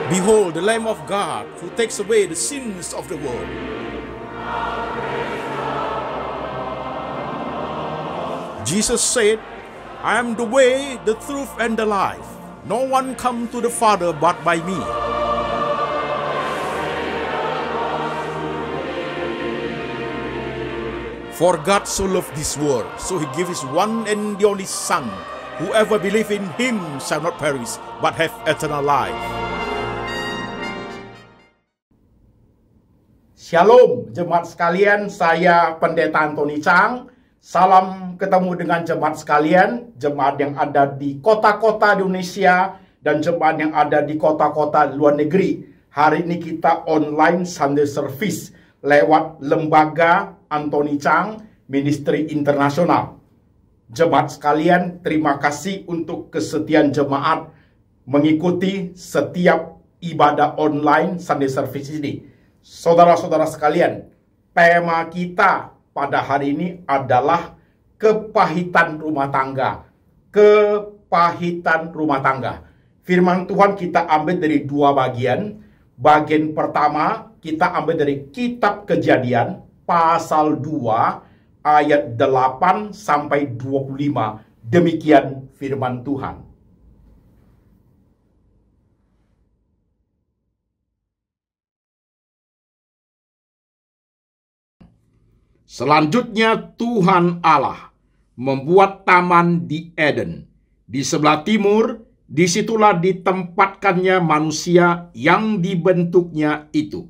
Behold, the Lamb of God who takes away the sins of the world. Jesus said, I am the way, the truth, and the life. No one comes to the Father but by me. For God so loved this world, so he gave his one and the only Son. Whoever believes in him shall not perish, but have eternal life. Shalom jemaat sekalian, saya Pendeta Antoni Chang. Salam ketemu dengan jemaat sekalian, jemaat yang ada di kota-kota di Indonesia dan jemaat yang ada di kota-kota luar negeri. Hari ini kita online Sunday Service lewat lembaga Antoni Chang Ministry Internasional. Jemaat sekalian, terima kasih untuk kesetiaan jemaat mengikuti setiap ibadah online Sunday Service ini. Saudara-saudara sekalian, tema kita pada hari ini adalah kepahitan rumah tangga. Kepahitan rumah tangga. Firman Tuhan kita ambil dari dua bagian. Bagian pertama kita ambil dari kitab Kejadian pasal 2 ayat 8 sampai 25. Demikian firman Tuhan. Selanjutnya Tuhan Allah membuat taman di Eden. Di sebelah timur, disitulah ditempatkannya manusia yang dibentuknya itu.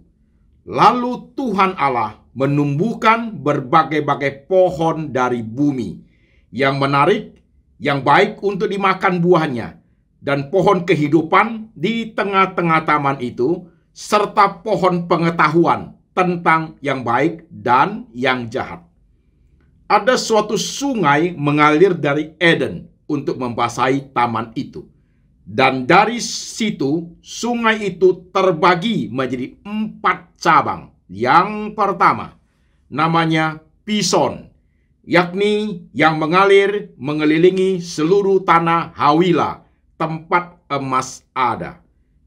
Lalu Tuhan Allah menumbuhkan berbagai-bagai pohon dari bumi, yang menarik, yang baik untuk dimakan buahnya, dan pohon kehidupan di tengah-tengah taman itu, serta pohon pengetahuan tentang yang baik dan yang jahat. Ada suatu sungai mengalir dari Eden untuk membasahi taman itu. Dan dari situ, sungai itu terbagi menjadi 4 cabang. Yang pertama, namanya Pison, yakni yang mengalir mengelilingi seluruh tanah Hawila, tempat emas ada.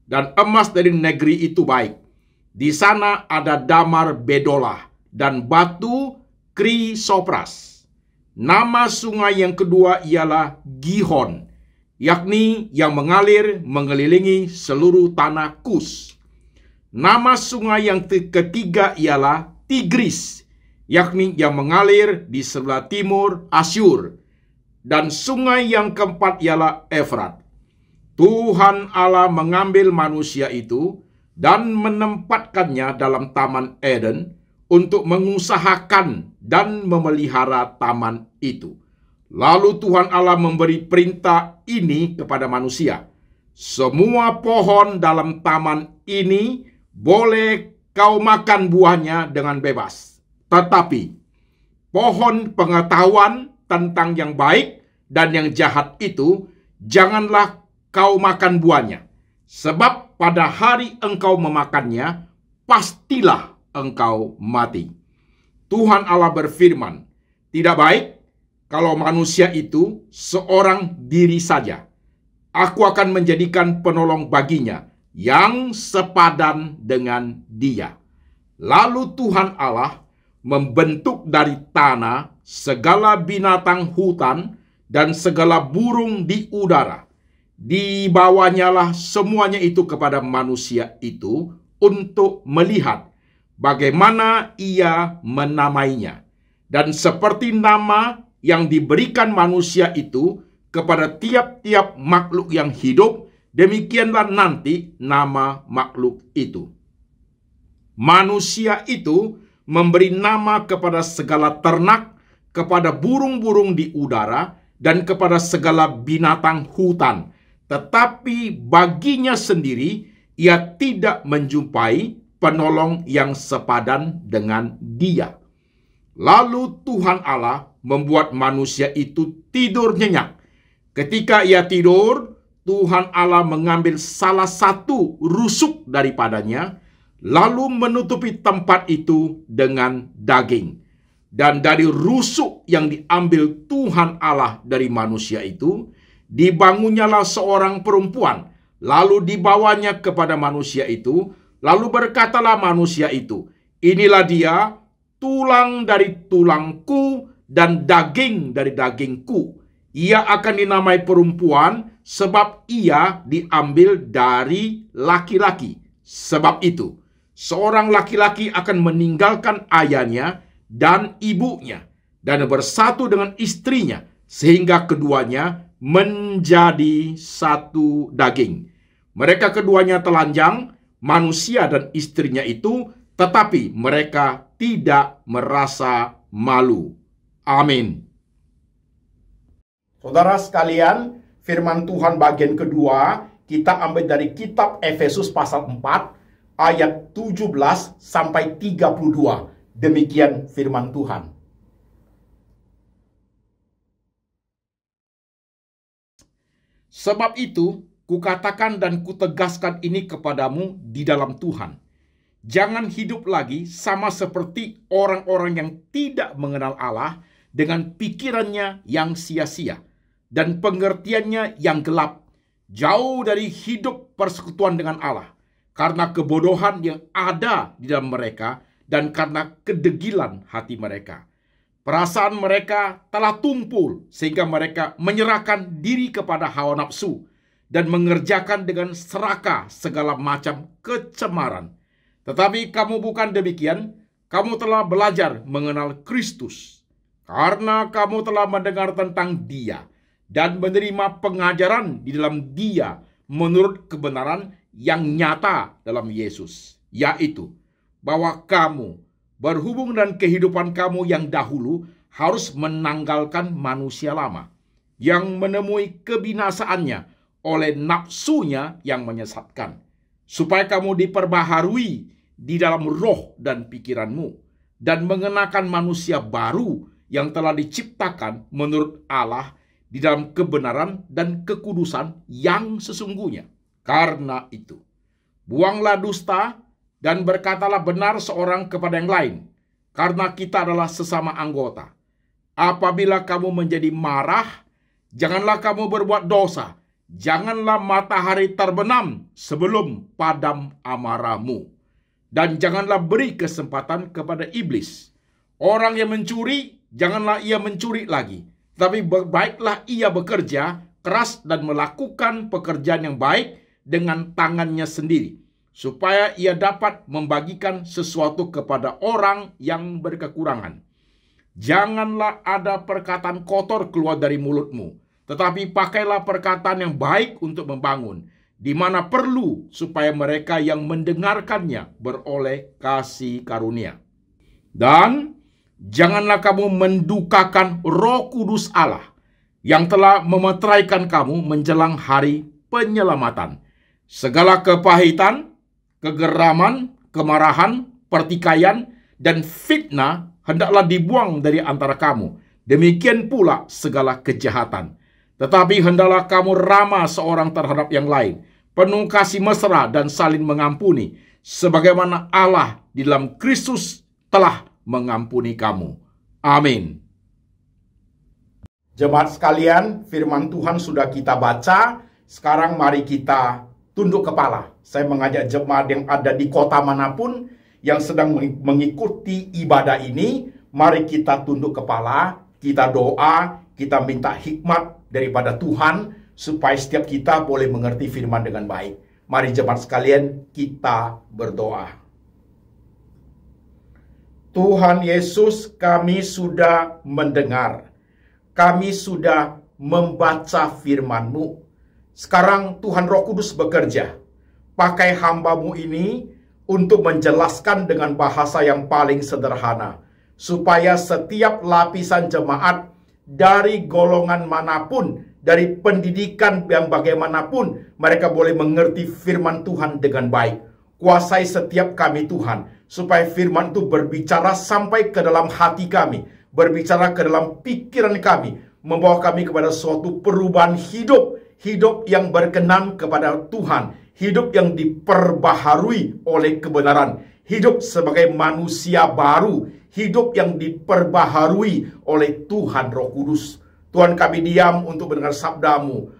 Dan emas dari negeri itu baik. Di sana ada damar bedolah dan batu krisopras. Nama sungai yang kedua ialah Gihon, yakni yang mengalir mengelilingi seluruh tanah Kus. Nama sungai yang ketiga ialah Tigris, yakni yang mengalir di sebelah timur Asyur. Dan sungai yang keempat ialah Efrat. Tuhan Allah mengambil manusia itu dan menempatkannya dalam Taman Eden untuk mengusahakan dan memelihara taman itu. Lalu Tuhan Allah memberi perintah ini kepada manusia. Semua pohon dalam taman ini boleh kau makan buahnya dengan bebas. Tetapi pohon pengetahuan tentang yang baik dan yang jahat itu janganlah kau makan buahnya. Sebab pada hari engkau memakannya, pastilah engkau mati. Tuhan Allah berfirman, tidak baik kalau manusia itu seorang diri saja. Aku akan menjadikan penolong baginya yang sepadan dengan dia. Lalu Tuhan Allah membentuk dari tanah segala binatang hutan dan segala burung di udara. Dibawanyalah semuanya itu kepada manusia itu untuk melihat bagaimana ia menamainya. Dan seperti nama yang diberikan manusia itu kepada tiap-tiap makhluk yang hidup, demikianlah nanti nama makhluk itu. Manusia itu memberi nama kepada segala ternak, kepada burung-burung di udara, dan kepada segala binatang hutan. Tetapi baginya sendiri, ia tidak menjumpai penolong yang sepadan dengan dia. Lalu Tuhan Allah membuat manusia itu tidur nyenyak. Ketika ia tidur, Tuhan Allah mengambil salah satu rusuk daripadanya, lalu menutupi tempat itu dengan daging. Dan dari rusuk yang diambil Tuhan Allah dari manusia itu, dibangunnyalah seorang perempuan, lalu dibawanya kepada manusia itu. Lalu berkatalah manusia itu, inilah dia, tulang dari tulangku dan daging dari dagingku. Ia akan dinamai perempuan sebab ia diambil dari laki-laki. Sebab itu, seorang laki-laki akan meninggalkan ayahnya dan ibunya dan bersatu dengan istrinya, sehingga keduanya menjadi satu daging. Mereka keduanya telanjang, manusia dan istrinya itu, tetapi mereka tidak merasa malu. Amin. Saudara sekalian, firman Tuhan bagian kedua kita ambil dari kitab Efesus pasal 4 ayat 17 sampai 32. Demikian firman Tuhan. Sebab itu, kukatakan dan kutegaskan ini kepadamu di dalam Tuhan. Jangan hidup lagi sama seperti orang-orang yang tidak mengenal Allah dengan pikirannya yang sia-sia dan pengertiannya yang gelap, jauh dari hidup persekutuan dengan Allah, karena kebodohan yang ada di dalam mereka dan karena kedegilan hati mereka. Perasaan mereka telah tumpul sehingga mereka menyerahkan diri kepada hawa nafsu dan mengerjakan dengan serakah segala macam kecemaran. Tetapi kamu bukan demikian, kamu telah belajar mengenal Kristus, karena kamu telah mendengar tentang Dia dan menerima pengajaran di dalam Dia menurut kebenaran yang nyata dalam Yesus, yaitu bahwa kamu berhubung dengan kehidupan kamu yang dahulu harus menanggalkan manusia lama yang menemui kebinasaannya oleh nafsunya yang menyesatkan, supaya kamu diperbaharui di dalam roh dan pikiranmu dan mengenakan manusia baru yang telah diciptakan menurut Allah di dalam kebenaran dan kekudusan yang sesungguhnya. Karena itu, buanglah dusta dan berkatalah benar seorang kepada yang lain, karena kita adalah sesama anggota. Apabila kamu menjadi marah, janganlah kamu berbuat dosa. Janganlah matahari terbenam sebelum padam amarahmu. Dan janganlah beri kesempatan kepada iblis. Orang yang mencuri, janganlah ia mencuri lagi. Tapi baiklah ia bekerja keras dan melakukan pekerjaan yang baik dengan tangannya sendiri, supaya ia dapat membagikan sesuatu kepada orang yang berkekurangan. Janganlah ada perkataan kotor keluar dari mulutmu, tetapi pakailah perkataan yang baik untuk membangun, di mana perlu, supaya mereka yang mendengarkannya beroleh kasih karunia. Dan janganlah kamu mendukakan Roh Kudus Allah yang telah memeteraikan kamu menjelang hari penyelamatan. Segala kepahitan, kegeraman, kemarahan, pertikaian, dan fitnah hendaklah dibuang dari antara kamu. Demikian pula segala kejahatan. Tetapi hendaklah kamu ramah seorang terhadap yang lain, penuh kasih mesra dan saling mengampuni, sebagaimana Allah di dalam Kristus telah mengampuni kamu. Amin. Jemaat sekalian, firman Tuhan sudah kita baca. Sekarang mari kita tunduk kepala. Saya mengajak jemaat yang ada di kota manapun yang sedang mengikuti ibadah ini, mari kita tunduk kepala, kita doa, kita minta hikmat daripada Tuhan supaya setiap kita boleh mengerti firman dengan baik. Mari jemaat sekalian, kita berdoa. Tuhan Yesus, kami sudah mendengar, kami sudah membaca firman-Mu. Sekarang Tuhan Roh Kudus bekerja. Pakai hamba-Mu ini untuk menjelaskan dengan bahasa yang paling sederhana, supaya setiap lapisan jemaat dari golongan manapun, dari pendidikan yang bagaimanapun, mereka boleh mengerti firman Tuhan dengan baik. Kuasai setiap kami Tuhan, supaya firman itu berbicara sampai ke dalam hati kami, berbicara ke dalam pikiran kami, membawa kami kepada suatu perubahan hidup, hidup yang berkenan kepada Tuhan, hidup yang diperbaharui oleh kebenaran, hidup sebagai manusia baru, hidup yang diperbaharui oleh Tuhan Roh Kudus. Tuhan, kami diam untuk mendengar sabda-Mu.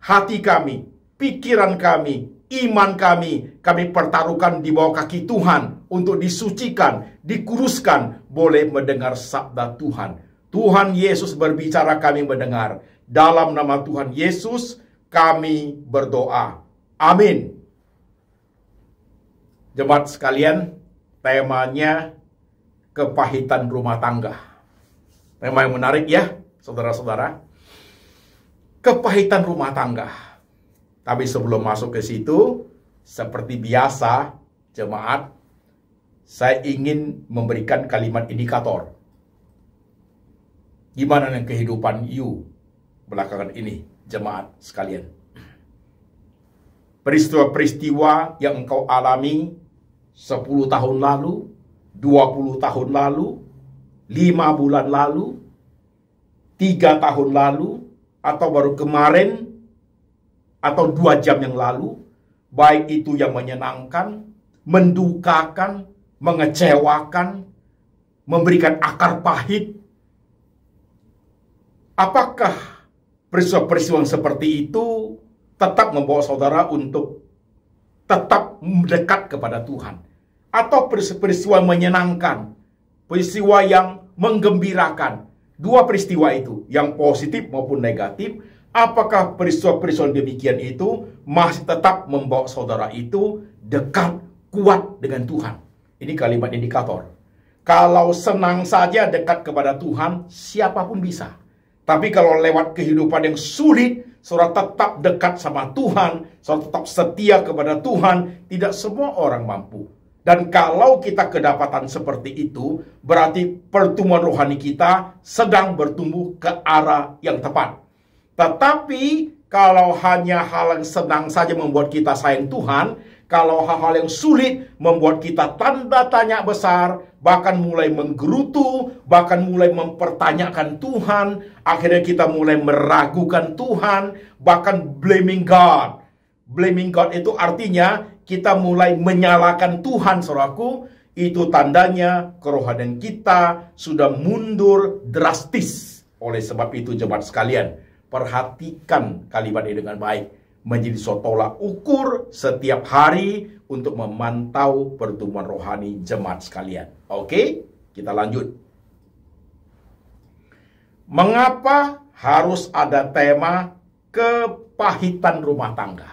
Hati kami, pikiran kami, iman kami pertaruhkan di bawah kaki Tuhan untuk disucikan, dikuruskan, boleh mendengar sabda Tuhan. Tuhan Yesus berbicara, kami mendengar. Dalam nama Tuhan Yesus kami berdoa. Amin. Jemaat sekalian, temanya kepahitan rumah tangga. Tema yang menarik ya, saudara-saudara. Kepahitan rumah tangga. Tapi sebelum masuk ke situ, seperti biasa, jemaat, saya ingin memberikan kalimat indikator. Gimana dengan kehidupan you belakangan ini, jemaat sekalian? Peristiwa-peristiwa yang engkau alami 10 tahun lalu, 20 tahun lalu, 5 bulan lalu, 3 tahun lalu, atau baru kemarin, atau 2 jam yang lalu, baik itu yang menyenangkan, mendukakan, mengecewakan, memberikan akar pahit. Apakah peristiwa-peristiwa seperti itu tetap membawa saudara untuk tetap mendekat kepada Tuhan? Atau peristiwa menyenangkan, peristiwa yang menggembirakan? Dua peristiwa itu, yang positif maupun negatif, apakah peristiwa-peristiwa demikian itu masih tetap membawa saudara itu dekat, kuat dengan Tuhan? Ini kalimat indikator. Kalau senang saja dekat kepada Tuhan, siapapun bisa. Tapi kalau lewat kehidupan yang sulit, saudara tetap dekat sama Tuhan, saudara tetap setia kepada Tuhan, tidak semua orang mampu. Dan kalau kita kedapatan seperti itu, berarti pertumbuhan rohani kita sedang bertumbuh ke arah yang tepat. Tetapi kalau hanya hal yang senang saja membuat kita sayang Tuhan, kalau hal-hal yang sulit membuat kita tanda tanya besar, bahkan mulai menggerutu, bahkan mulai mempertanyakan Tuhan, akhirnya kita mulai meragukan Tuhan, bahkan blaming God. Blaming God itu artinya kita mulai menyalahkan Tuhan, saudaraku. Itu tandanya kerohanian kita sudah mundur drastis. Oleh sebab itu, jemaat sekalian, perhatikan kalimat ini dengan baik. Menjadi suatu tolak ukur setiap hari untuk memantau pertumbuhan rohani jemaat sekalian. Oke, kita lanjut. Mengapa harus ada tema kepahitan rumah tangga?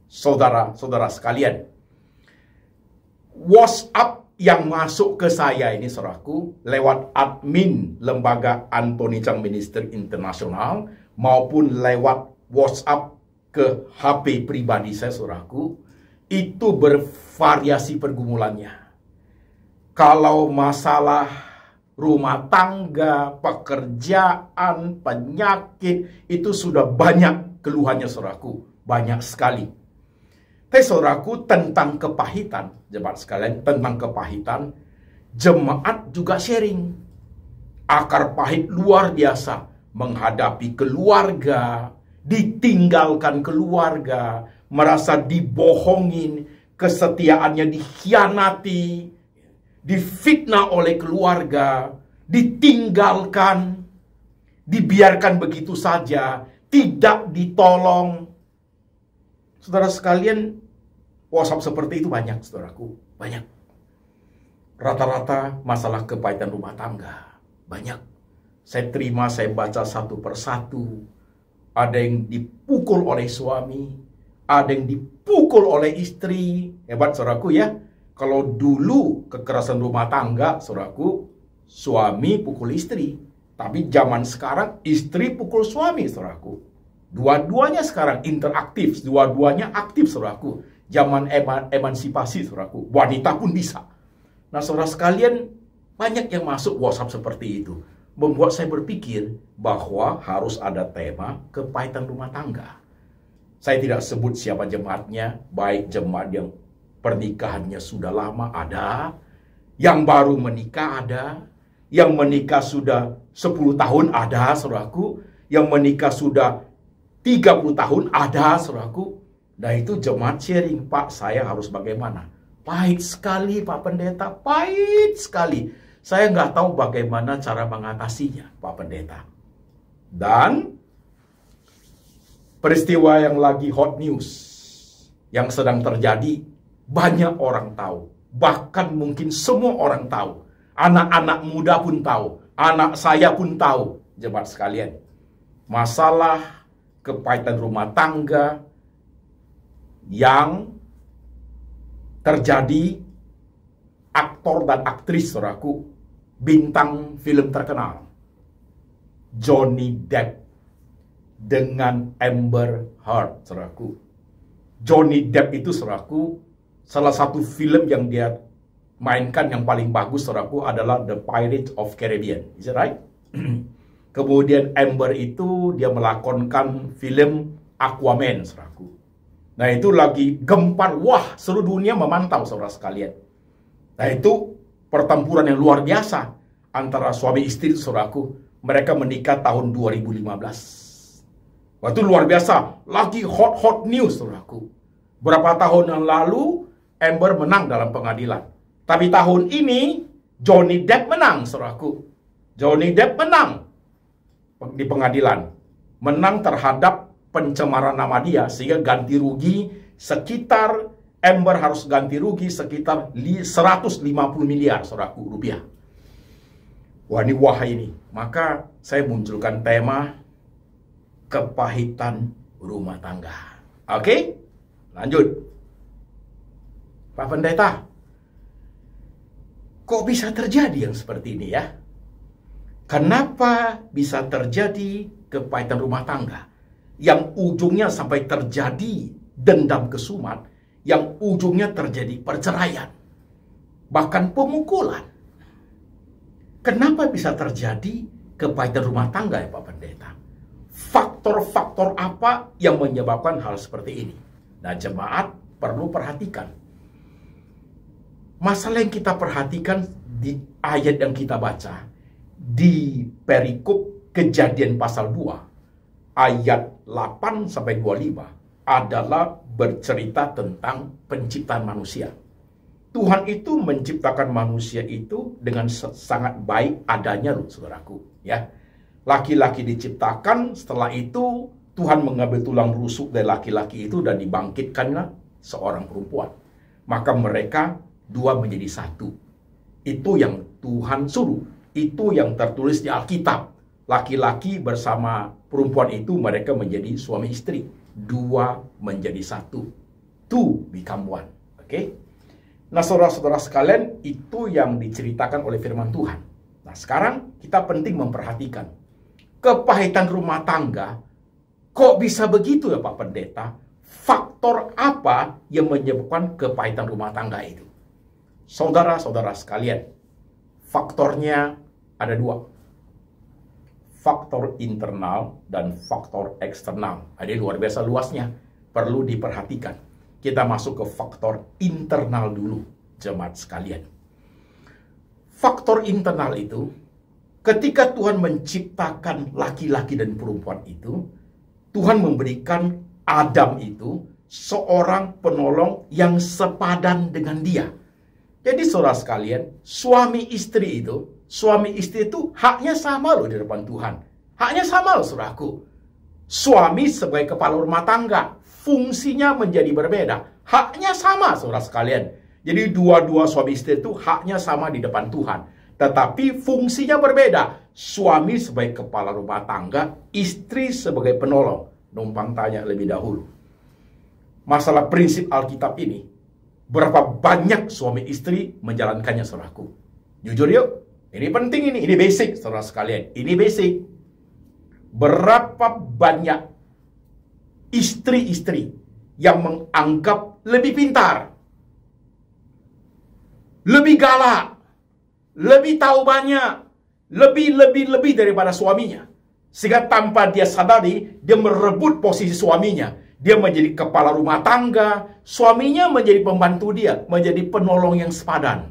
Saudara-saudara sekalian, WhatsApp yang masuk ke saya ini, saudaraku, lewat admin lembaga Anthony Chang Ministry International maupun lewat WhatsApp ke HP pribadi saya, saudaraku, itu bervariasi pergumulannya. Kalau masalah rumah tangga, pekerjaan, penyakit, itu sudah banyak keluhannya, saudaraku, banyak sekali. Tapi saudaraku, tentang kepahitan, jemaat sekalian, tentang kepahitan, jemaat juga sharing. Akar pahit luar biasa menghadapi keluarga, ditinggalkan keluarga, merasa dibohongin, kesetiaannya dikhianati, difitnah oleh keluarga, ditinggalkan, dibiarkan begitu saja, tidak ditolong. Saudara sekalian, WhatsApp seperti itu banyak, saudaraku, banyak. Rata-rata masalah kepahitan rumah tangga, banyak. Saya terima, saya baca satu persatu. Ada yang dipukul oleh suami, ada yang dipukul oleh istri. Hebat, saudaraku ya. Kalau dulu kekerasan rumah tangga, saudaraku, suami pukul istri. Tapi zaman sekarang, istri pukul suami, saudaraku. Dua-duanya sekarang interaktif, dua-duanya aktif, saudaraku. Zaman emansipasi, saudaraku. Wanita pun bisa. Nah, saudara sekalian, banyak yang masuk WhatsApp seperti itu. Membuat saya berpikir bahwa harus ada tema kepahitan rumah tangga. Saya tidak sebut siapa jemaatnya, baik jemaat yang pernikahannya sudah lama ada, yang baru menikah ada, yang menikah sudah 10 tahun ada, saudaraku, yang menikah sudah 30 tahun ada, saudaraku. Nah, itu jemaat sharing, Pak, saya harus bagaimana? Pahit sekali, Pak Pendeta, pahit sekali. Saya nggak tahu bagaimana cara mengatasinya, Pak Pendeta. Dan peristiwa yang lagi hot news, yang sedang terjadi, banyak orang tahu. Bahkan mungkin semua orang tahu. Anak-anak muda pun tahu. Anak saya pun tahu, jemaat sekalian. Masalah kepahitan rumah tangga yang terjadi aktor dan aktris, saudaraku, bintang film terkenal, Johnny Depp dengan Amber Heard, saudaraku. Johnny Depp itu, saudaraku, salah satu film yang dia mainkan yang paling bagus, saudaraku, adalah The Pirates of Caribbean. Is that right? Kemudian Amber itu dia melakonkan film Aquaman, saudaraku. Nah, itu lagi gempar. Wah, seluruh dunia memantau, saudara sekalian. Nah, itu pertempuran yang luar biasa antara suami istri, saudaraku. Mereka menikah tahun 2015. Waktu luar biasa, lagi hot news, saudaraku. Berapa tahun yang lalu Amber menang dalam pengadilan. Tapi tahun ini Johnny Depp menang, saudaraku. Johnny Depp menang di pengadilan. Menang terhadap pencemaran nama dia, sehingga ganti rugi sekitar, Amber harus ganti rugi sekitar 150 miliar, saudaraku, rupiah. Wah, ini wahai ini. Maka saya munculkan tema kepahitan rumah tangga. Oke? Lanjut. Pak Pendeta, kok bisa terjadi yang seperti ini ya? Kenapa bisa terjadi kepahitan rumah tangga yang ujungnya sampai terjadi dendam kesumat, yang ujungnya terjadi perceraian, bahkan pemukulan? Kenapa bisa terjadi kepahitan rumah tangga ya Pak Pendeta? Faktor-faktor apa yang menyebabkan hal seperti ini? Nah, jemaat perlu perhatikan. Masalah yang kita perhatikan di ayat yang kita baca, di perikop Kejadian pasal 2, ayat 8-25, adalah bercerita tentang penciptaan manusia. Tuhan itu menciptakan manusia itu dengan sangat baik adanya, loh, saudaraku. Ya, laki-laki diciptakan, setelah itu Tuhan mengambil tulang rusuk dari laki-laki itu dan dibangkitkanlah seorang perempuan. Maka mereka dua menjadi satu. Itu yang Tuhan suruh. Itu yang tertulis di Alkitab. Laki-laki bersama perempuan itu mereka menjadi suami istri. Dua menjadi satu. Two become one. Oke? Nah, saudara-saudara sekalian, itu yang diceritakan oleh firman Tuhan. Nah, sekarang kita penting memperhatikan kepahitan rumah tangga. Kok bisa begitu ya Pak Pendeta? Faktor apa yang menyebabkan kepahitan rumah tangga itu? Saudara-saudara sekalian, faktornya ada dua. Faktor internal dan faktor eksternal. Ada luar biasa luasnya, perlu diperhatikan. Kita masuk ke faktor internal dulu, jemaat sekalian. Faktor internal itu, ketika Tuhan menciptakan laki-laki dan perempuan itu, Tuhan memberikan Adam itu seorang penolong yang sepadan dengan dia. Jadi saudara sekalian, suami istri itu haknya sama loh di depan Tuhan. Haknya sama loh, saudaraku. Suami sebagai kepala rumah tangga, fungsinya menjadi berbeda. Haknya sama, saudara sekalian. Jadi dua-dua suami istri itu haknya sama di depan Tuhan. Tetapi fungsinya berbeda. Suami sebagai kepala rumah tangga, istri sebagai penolong. Numpang tanya lebih dahulu. Masalah prinsip Alkitab ini, berapa banyak suami istri menjalankannya, saudaraku? Jujur yuk, ini penting ini basic, saudara sekalian. Ini basic. Berapa banyak istri-istri yang menganggap lebih pintar, lebih galak, lebih tahu banyak, lebih daripada suaminya. Sehingga tanpa dia sadari, dia merebut posisi suaminya. Dia menjadi kepala rumah tangga, suaminya menjadi pembantu dia, menjadi penolong yang sepadan.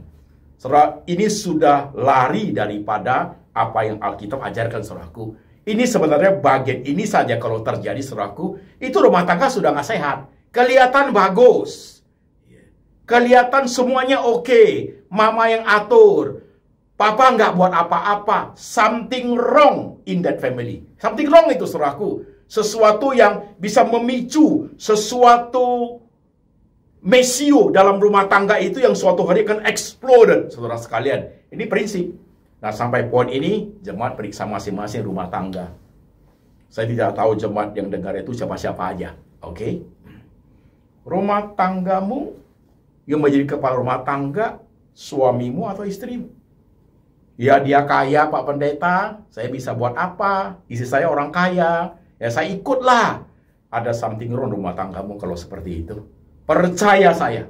Saudara, ini sudah lari daripada apa yang Alkitab ajarkan, saudaraku. Ini sebenarnya bagian ini saja kalau terjadi, saudaraku, itu rumah tangga sudah nggak sehat. Kelihatan bagus, kelihatan semuanya oke, mama yang atur, papa nggak buat apa-apa. Something wrong in that family. Something wrong itu, saudaraku. sesuatu yang bisa memicu sesuatu mesio dalam rumah tangga itu yang suatu hari akan exploded, saudara sekalian. Ini prinsip. Nah, sampai poin ini, jemaat periksa masing-masing rumah tangga. Saya tidak tahu jemaat yang dengar itu siapa-siapa aja. Oke? Rumah tanggamu yang menjadi kepala rumah tangga, suamimu atau istrimu? Ya, dia kaya, Pak Pendeta. Saya bisa buat apa? Istri saya orang kaya. Ya, saya ikutlah. Ada something wrong rumah tanggamu kalau seperti itu. Percaya saya.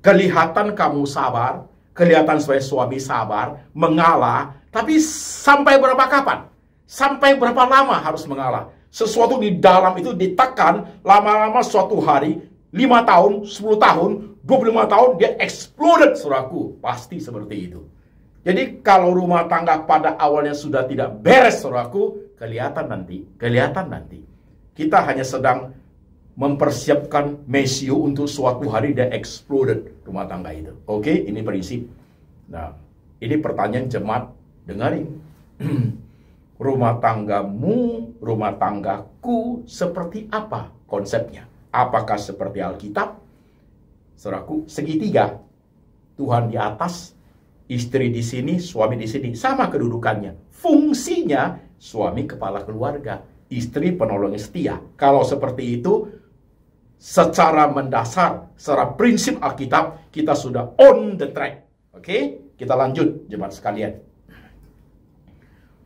Kelihatan kamu sabar, kelihatan sebagai suami sabar, mengalah, tapi sampai berapa kapan? Sampai berapa lama harus mengalah? Sesuatu di dalam itu ditekan, lama-lama suatu hari, 5 tahun, 10 tahun, 25 tahun, dia exploded, saudaraku. Pasti seperti itu. Jadi kalau rumah tangga pada awalnya sudah tidak beres, saudaraku, kelihatan nanti. Kita hanya sedang mempersiapkan mesio untuk suatu hari dia exploded rumah tangga itu. Oke, ini prinsip. Nah, ini pertanyaan jemaat, dengarin. Rumah tanggamu, rumah tanggaku seperti apa konsepnya? Apakah seperti Alkitab? Saudaraku, segitiga. Tuhan di atas, istri di sini, suami di sini, sama kedudukannya. Fungsinya suami kepala keluarga, istri penolong setia. Kalau seperti itu, secara mendasar, secara prinsip Alkitab, kita sudah on the track. Oke, kita lanjut, jemaat sekalian.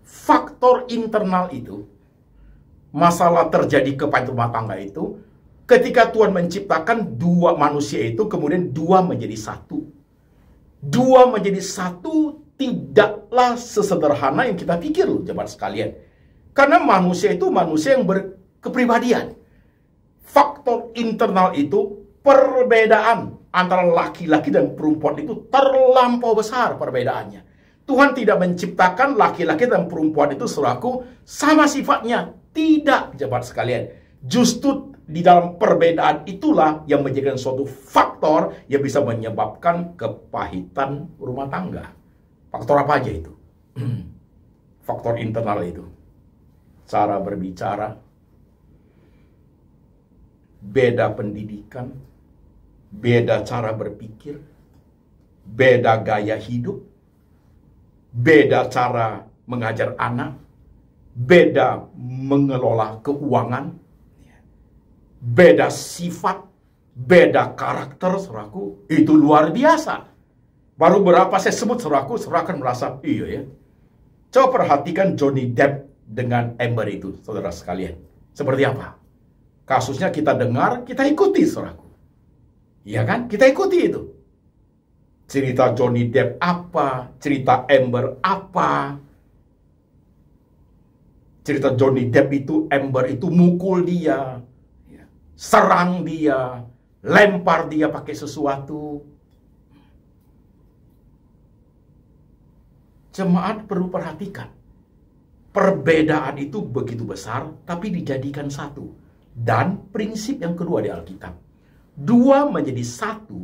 Faktor internal itu, masalah terjadi kepada rumah tangga itu, ketika Tuhan menciptakan dua manusia itu, kemudian dua menjadi satu. Dua menjadi satu tidaklah sesederhana yang kita pikir, loh, jemaat sekalian. Karena manusia itu manusia yang berkepribadian. Faktor internal itu, perbedaan antara laki-laki dan perempuan itu terlampau besar perbedaannya. Tuhan tidak menciptakan laki-laki dan perempuan itu selaku sama sifatnya. Tidak, jemaat sekalian. Justru di dalam perbedaan itulah yang menjadikan suatu faktor yang bisa menyebabkan kepahitan rumah tangga. Faktor apa aja itu? Faktor internal itu. Cara berbicara, beda pendidikan, beda cara berpikir, beda gaya hidup, beda cara mengajar anak, beda mengelola keuangan, beda sifat, beda karakter, saudaraku. Itu luar biasa. Baru berapa saya sebut, saudaraku akan merasa, iya ya. Coba perhatikan Johnny Depp dengan Amber itu, saudara sekalian. Seperti apa? Kasusnya kita dengar, kita ikuti, saudaraku. Iya kan? Kita ikuti itu. Cerita Johnny Depp apa? Cerita Amber apa? Cerita Johnny Depp itu, Amber itu mukul dia, serang dia, lempar dia pakai sesuatu. Jemaat perlu perhatikan. Perbedaan itu begitu besar, tapi dijadikan satu. Dan prinsip yang kedua di Alkitab, dua menjadi satu,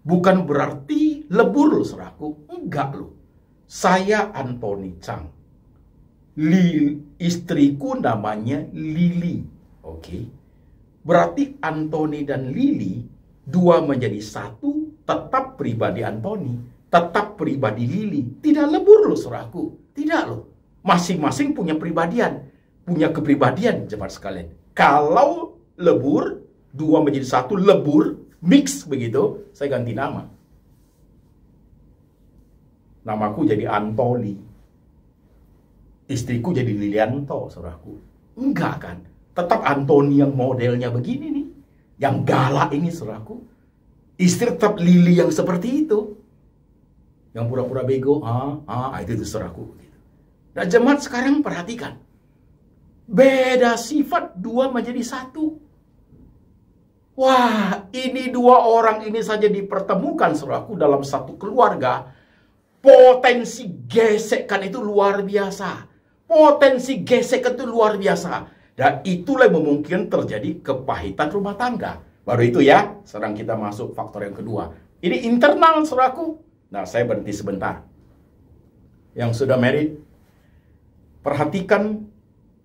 bukan berarti lebur loh, saudaraku. Enggak loh. Saya Anthony Chang. Istriku namanya Lily. Oke. Berarti Anthony dan Lily, dua menjadi satu, tetap pribadi Anthony, tetap pribadi Lily. Tidak lebur loh, saudaraku. Tidak loh. Masing-masing punya kepribadian, jemaat sekalian. Kalau lebur, dua menjadi satu, lebur, mix begitu, saya ganti nama. Namaku jadi Antoli. Istriku jadi Lilianto, saudaraku. Enggak kan? Tetap Antoni yang modelnya begini nih. Yang galak ini, saudaraku. Istri tetap Lili yang seperti itu. Yang pura-pura bego, itu saudaraku. Nah, jemaat sekarang perhatikan. Beda sifat, dua menjadi satu. Wah, ini dua orang ini saja dipertemukan, saudaraku, dalam satu keluarga. Potensi gesekan itu luar biasa. Potensi gesekan itu luar biasa. Dan itulah yang memungkinkan terjadi kepahitan rumah tangga. Baru itu ya, sekarang kita masuk faktor yang kedua. Ini internal, saudaraku. Nah, saya berhenti sebentar. Yang sudah married, perhatikan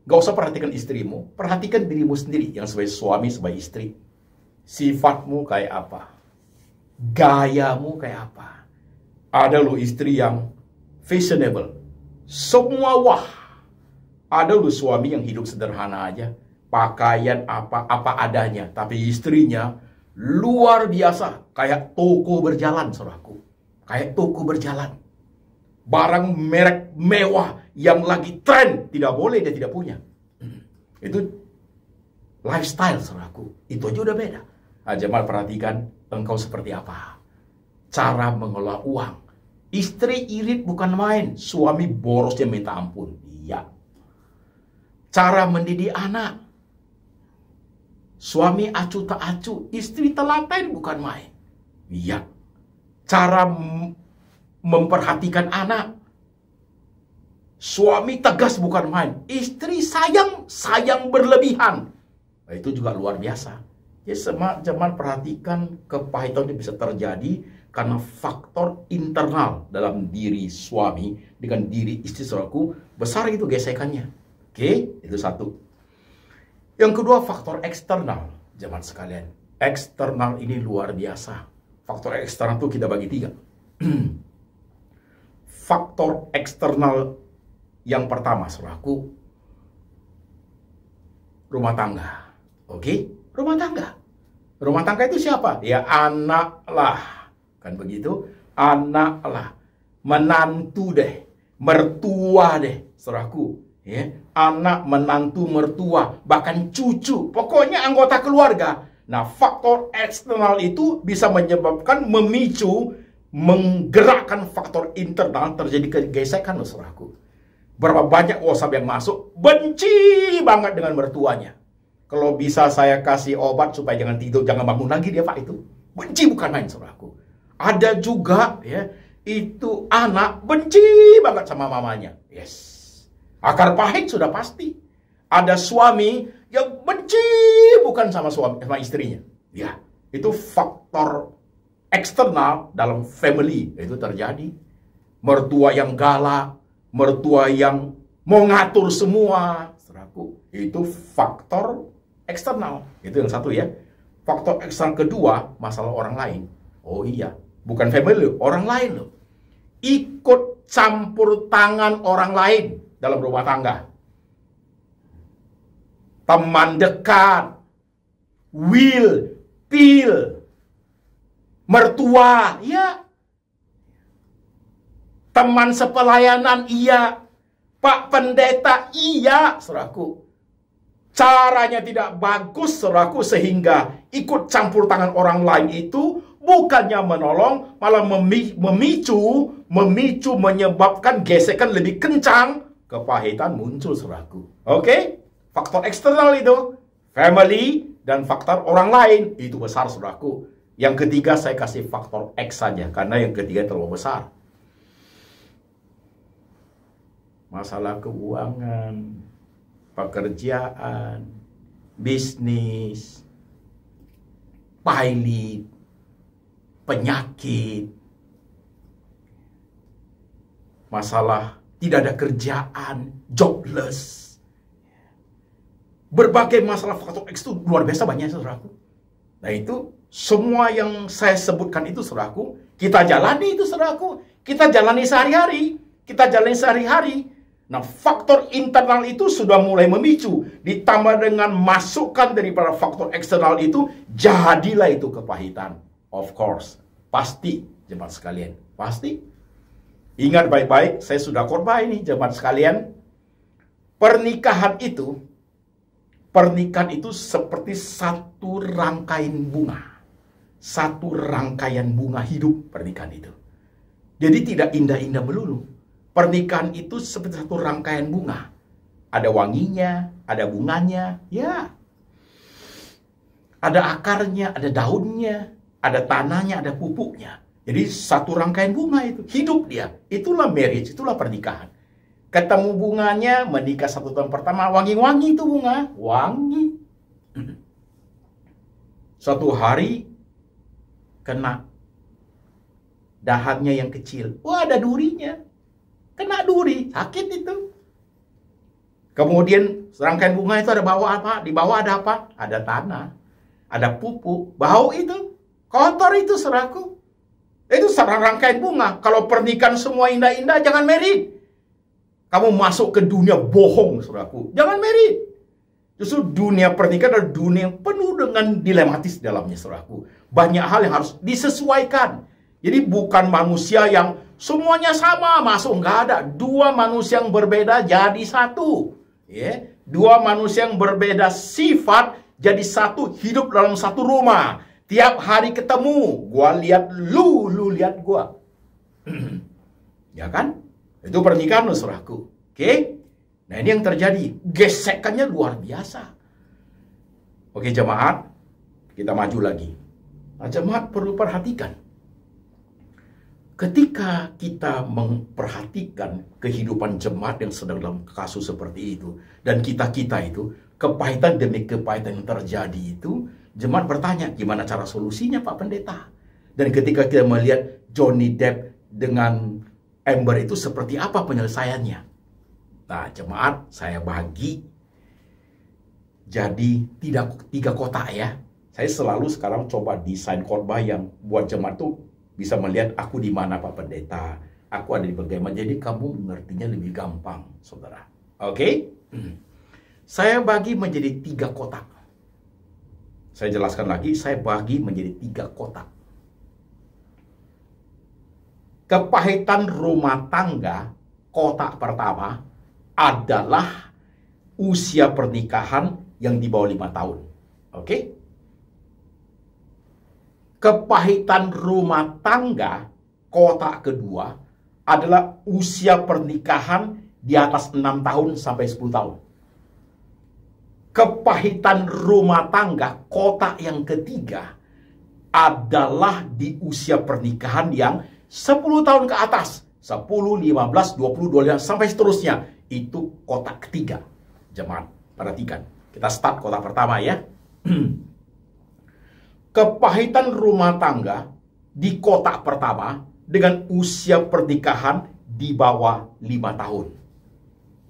Gak usah perhatikan istrimu, perhatikan dirimu sendiri yang sebagai suami, sebagai istri. Sifatmu kayak apa? Gayamu kayak apa? Ada lo istri yang fashionable, semua wah. Ada lo suami yang hidup sederhana aja, pakaian apa adanya, tapi istrinya luar biasa, kayak toko berjalan, saudaraku. Kayak toko berjalan. Barang merek mewah yang lagi tren, tidak boleh dia tidak punya. Itu lifestyle, saudaraku. Itu aja udah beda. Nah, jemaat perhatikan engkau seperti apa. Cara mengelola uang. Istri irit bukan main. Suami borosnya minta ampun. Iya. Cara mendidik anak. Suami acu tak acu. Istri telaten bukan main. Iya. Cara memperhatikan anak. Suami tegas bukan main. Istri sayang berlebihan. Nah, itu juga luar biasa. Ya, jemaat perhatikan kepahitan itu bisa terjadi karena faktor internal dalam diri suami dengan diri istri, saudaraku, besar itu gesekannya. Oke, itu satu. Yang kedua, faktor eksternal, jemaat sekalian. Eksternal ini luar biasa. Faktor eksternal itu kita bagi 3. Faktor eksternal yang pertama, saudaraku, rumah tangga. Oke, rumah tangga. Rumah tangga itu siapa? Ya anak lah. Kan begitu? Anak lah. Menantu deh. Mertua deh, saudaraku. Ya, anak, menantu, mertua, bahkan cucu. Pokoknya anggota keluarga. Nah, faktor eksternal itu bisa menyebabkan, memicu, menggerakkan faktor internal, terjadi gesekan loh, saudaraku. Berapa banyak WhatsApp yang masuk, benci banget dengan mertuanya. Kalau bisa saya kasih obat supaya jangan tidur, jangan bangun lagi dia, Pak, itu. Benci bukan main, saudaraku. Ada juga, ya, itu anak benci banget sama mamanya. Yes. Akar pahit sudah pasti. Ada suami yang benci bukan sama istrinya. Ya, itu faktor eksternal dalam family itu terjadi. Mertua yang galak, mertua yang mau ngatur semua, saudaraku, itu faktor eksternal. Itu yang satu ya. Faktor eksternal kedua, masalah orang lain. Oh iya, bukan family, orang lain loh. Ikut campur tangan orang lain dalam rumah tangga. Teman dekat, will, pil, mertua, ya. Teman sepelayanan, iya. Pak pendeta, iya, saudaraku. Caranya tidak bagus, saudaraku, sehingga ikut campur tangan orang lain itu bukannya menolong, malah memicu, menyebabkan gesekan lebih kencang, kepahitan muncul, saudaraku. Oke? Faktor eksternal itu, family, dan faktor orang lain, itu besar, saudaraku. Yang ketiga saya kasih faktor X saja, karena yang ketiga terlalu besar. Masalah keuangan, pekerjaan, bisnis, pilot, penyakit, masalah tidak ada kerjaan, jobless. Berbagai masalah faktor X itu luar biasa banyak, saudaraku. Nah itu, semua yang saya sebutkan itu, saudaraku, kita jalani itu, saudaraku. Kita jalani sehari-hari. Kita jalani sehari-hari. Nah, faktor internal itu sudah mulai memicu. Ditambah dengan masukan daripada faktor eksternal itu, jadilah itu kepahitan. Of course. Pasti, jemaat sekalian. Pasti. Ingat baik-baik, saya sudah khotbah ini, jemaat sekalian. Pernikahan itu seperti satu rangkaian bunga. Satu rangkaian bunga hidup pernikahan itu. Jadi tidak indah-indah melulu. Pernikahan itu seperti satu rangkaian bunga. Ada wanginya, ada bunganya, ya. Ada akarnya, ada daunnya, ada tanahnya, ada pupuknya. Jadi satu rangkaian bunga itu, hidup dia. Itulah marriage, itulah pernikahan. Ketemu bunganya, menikah 1 tahun pertama, wangi-wangi itu bunga. Wangi. Suatu hari, kena dahannya yang kecil. Wah, ada durinya. Kena duri, sakit itu. Kemudian serangkaian bunga itu ada bawah apa? Di bawah ada apa? Ada tanah, ada pupuk, bau itu, kotor itu saudaraku. Itu serangkaian bunga. Kalau pernikahan semua indah-indah, jangan married. Kamu masuk ke dunia bohong saudaraku. Jangan married. Justru dunia pernikahan adalah dunia yang penuh dengan dilematis dalamnya saudaraku. Banyak hal yang harus disesuaikan. Jadi bukan manusia yang semuanya sama masuk, nggak ada. Dua manusia yang berbeda jadi satu. Ya. Dua manusia yang berbeda sifat jadi satu, hidup dalam satu rumah. Tiap hari ketemu, gua lihat lu lihat gua. Ya kan? Itu pernikahan loh saudaraku. Oke? Nah ini yang terjadi, gesekannya luar biasa. Oke jemaat, kita maju lagi. Nah, jemaat perlu perhatikan. Ketika kita memperhatikan kehidupan jemaat yang sedang dalam kasus seperti itu, dan kita-kita itu, kepahitan demi kepahitan yang terjadi itu, jemaat bertanya, gimana cara solusinya Pak Pendeta? Dan ketika kita melihat Johnny Depp dengan Amber itu seperti apa penyelesaiannya? Nah, jemaat saya bagi jadi tiga kotak ya. Saya selalu sekarang coba desain khotbah yang buat jemaat tuh bisa melihat aku di mana Pak Pendeta, aku ada di bagaimana. Jadi kamu mengertinya lebih gampang, saudara. Oke? Saya bagi menjadi 3 kotak. Saya jelaskan lagi, saya bagi menjadi 3 kotak. Kepahitan rumah tangga, kotak pertama adalah usia pernikahan yang di bawah 5 tahun. Oke? Kepahitan rumah tangga, kotak kedua, adalah usia pernikahan di atas 6 tahun sampai 10 tahun. Kepahitan rumah tangga, kotak yang ketiga, adalah di usia pernikahan yang 10 tahun ke atas. 10, 15, 20, 25, sampai seterusnya. Itu kotak ketiga. Jemaat, perhatikan. Kita start kotak pertama ya. Kepahitan rumah tangga di kotak pertama dengan usia pernikahan di bawah 5 tahun.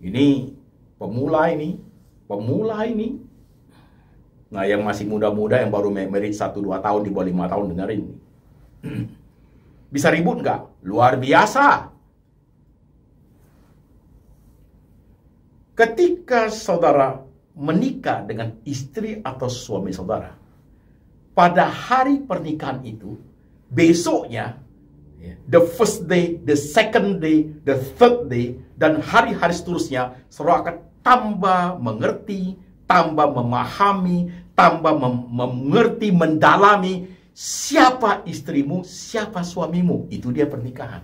Ini pemula ini. Nah, yang masih muda-muda yang baru married 1-2 tahun di bawah 5 tahun dengerin. Bisa ribut nggak? Luar biasa. Ketika saudara menikah dengan istri atau suami saudara, pada hari pernikahan itu, besoknya, the first day, the second day, the third day, dan hari-hari seterusnya, saudara akan tambah mengerti, tambah memahami, tambah mengerti, mendalami siapa istrimu, siapa suamimu. Itu dia pernikahan.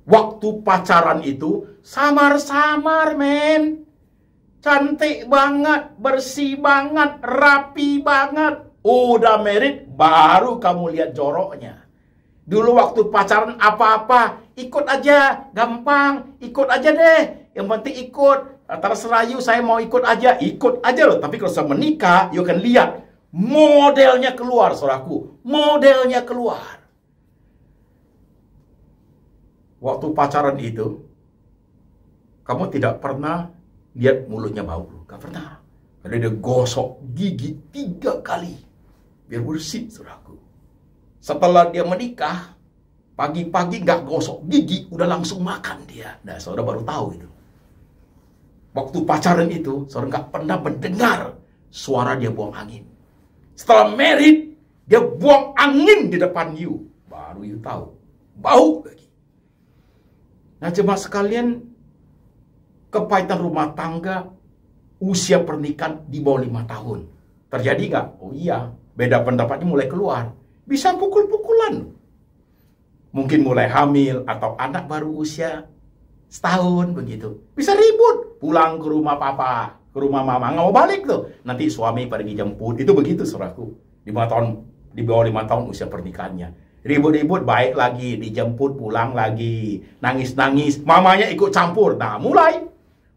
Waktu pacaran itu samar-samar, men. Cantik banget, bersih banget, rapi banget. Udah married, baru kamu lihat joroknya. Dulu waktu pacaran apa-apa, ikut aja, gampang, ikut aja deh. Yang penting ikut, terserah you, saya mau ikut aja loh. Tapi kalau saya menikah, you akan lihat modelnya keluar, saudaraku. Modelnya keluar. Waktu pacaran itu, kamu tidak pernah lihat mulutnya bau, gak pernah. Karena dia gosok gigi 3 kali biar bersih, saudaraku. Setelah dia menikah, pagi-pagi gak gosok gigi, udah langsung makan dia. Nah, saudara baru tahu itu. Waktu pacaran itu, saudara gak pernah mendengar suara dia buang angin. Setelah married, dia buang angin di depan you. Baru you tahu. Bau lagi. Nah, jemaat sekalian, kepahitan rumah tangga, usia pernikahan di bawah 5 tahun. Terjadi nggak? Oh iya, beda pendapatnya mulai keluar. Bisa pukul-pukulan. Mungkin mulai hamil atau anak baru usia setahun begitu. Bisa ribut. Pulang ke rumah papa, ke rumah mama. Nggak mau balik tuh. Nanti suami pergi jemput. Itu begitu, saudaraku. Di bawah 5 tahun usia pernikahannya. Ribut-ribut, baik lagi, dijemput, pulang lagi, nangis-nangis, mamanya ikut campur. Nah, mulai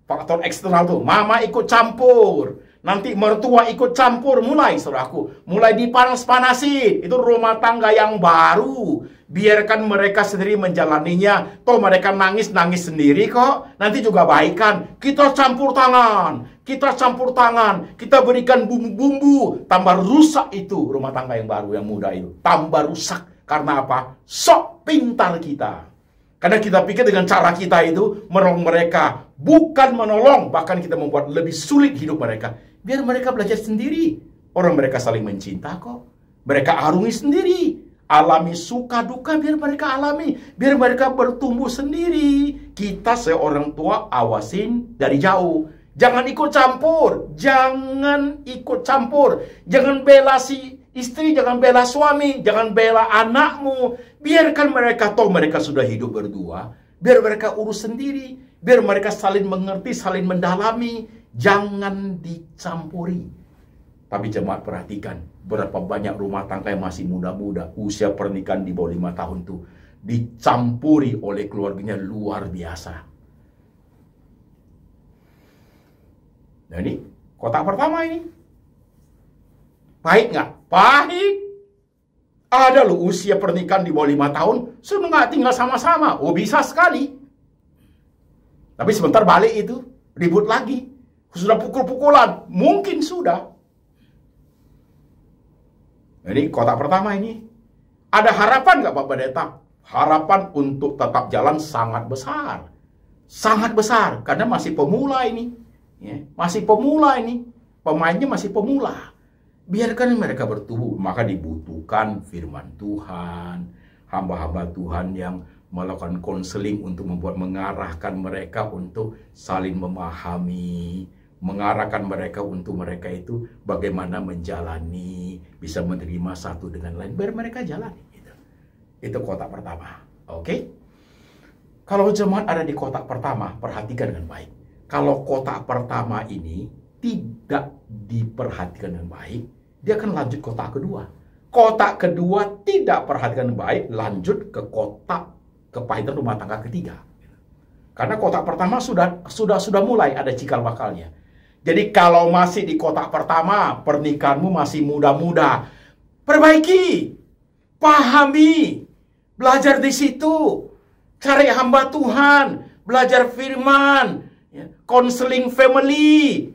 faktor eksternal tuh, mama ikut campur, Nanti mertua ikut campur mulai, saudaraku. Mulai dipanas-panasin. Itu rumah tangga yang baru. Biarkan mereka sendiri menjalaninya. Toh mereka nangis-nangis sendiri kok. Nanti juga baikan. Kita campur tangan. Kita campur tangan. Kita berikan bumbu-bumbu. Tambah rusak itu rumah tangga yang baru, yang muda itu. Tambah rusak. Karena apa? Sok pintar kita. Karena kita pikir dengan cara kita itu menolong mereka. Bukan menolong. Bahkan kita membuat lebih sulit hidup mereka. Biar mereka belajar sendiri. Orang mereka saling mencinta kok. Mereka arungi sendiri. Alami suka duka biar mereka alami. Biar mereka bertumbuh sendiri. Kita seorang tua awasin dari jauh. Jangan ikut campur. Jangan ikut campur. Jangan bela si istri, jangan bela suami, jangan bela anakmu. Biarkan mereka, toh mereka sudah hidup berdua. Biar mereka urus sendiri. Biar mereka saling mengerti, saling mendalami. Jangan dicampuri. Tapi jemaat perhatikan, berapa banyak rumah tangga yang masih muda-muda, usia pernikahan di bawah 5 tahun tuh, dicampuri oleh keluarganya luar biasa. Nah ini, kotak pertama ini. Pahit nggak? Pahit. Ada loh usia pernikahan di bawah 5 tahun, sudah nggak tinggal sama-sama. Oh bisa sekali. Tapi sebentar balik itu, ribut lagi. Sudah pukul-pukulan, mungkin sudah. Ini kotak pertama ini. Ada harapan nggak Pak Pendeta? Harapan untuk tetap jalan sangat besar. Sangat besar, karena masih pemula ini. Ya, masih pemula ini. Pemainnya masih pemula. Biarkan mereka bertumbuh, maka dibutuhkan firman Tuhan, hamba-hamba Tuhan yang melakukan konseling untuk mengarahkan mereka untuk saling memahami, mengarahkan mereka untuk mereka itu bagaimana menjalani, bisa menerima satu dengan lain, biar mereka jalani. Itu kotak pertama. Oke? Kalau jemaat ada di kotak pertama, perhatikan dengan baik. Kalau kotak pertama ini tidak diperhatikan dengan baik, dia akan lanjut kotak kedua. Kotak kedua tidak perhatikan baik, lanjut ke kotak kepahitan rumah tangga ketiga. Karena kotak pertama sudah mulai ada cikal bakalnya. Jadi kalau masih di kotak pertama, pernikahanmu masih muda-muda, perbaiki, pahami, belajar di situ, cari hamba Tuhan, belajar firman, konseling family.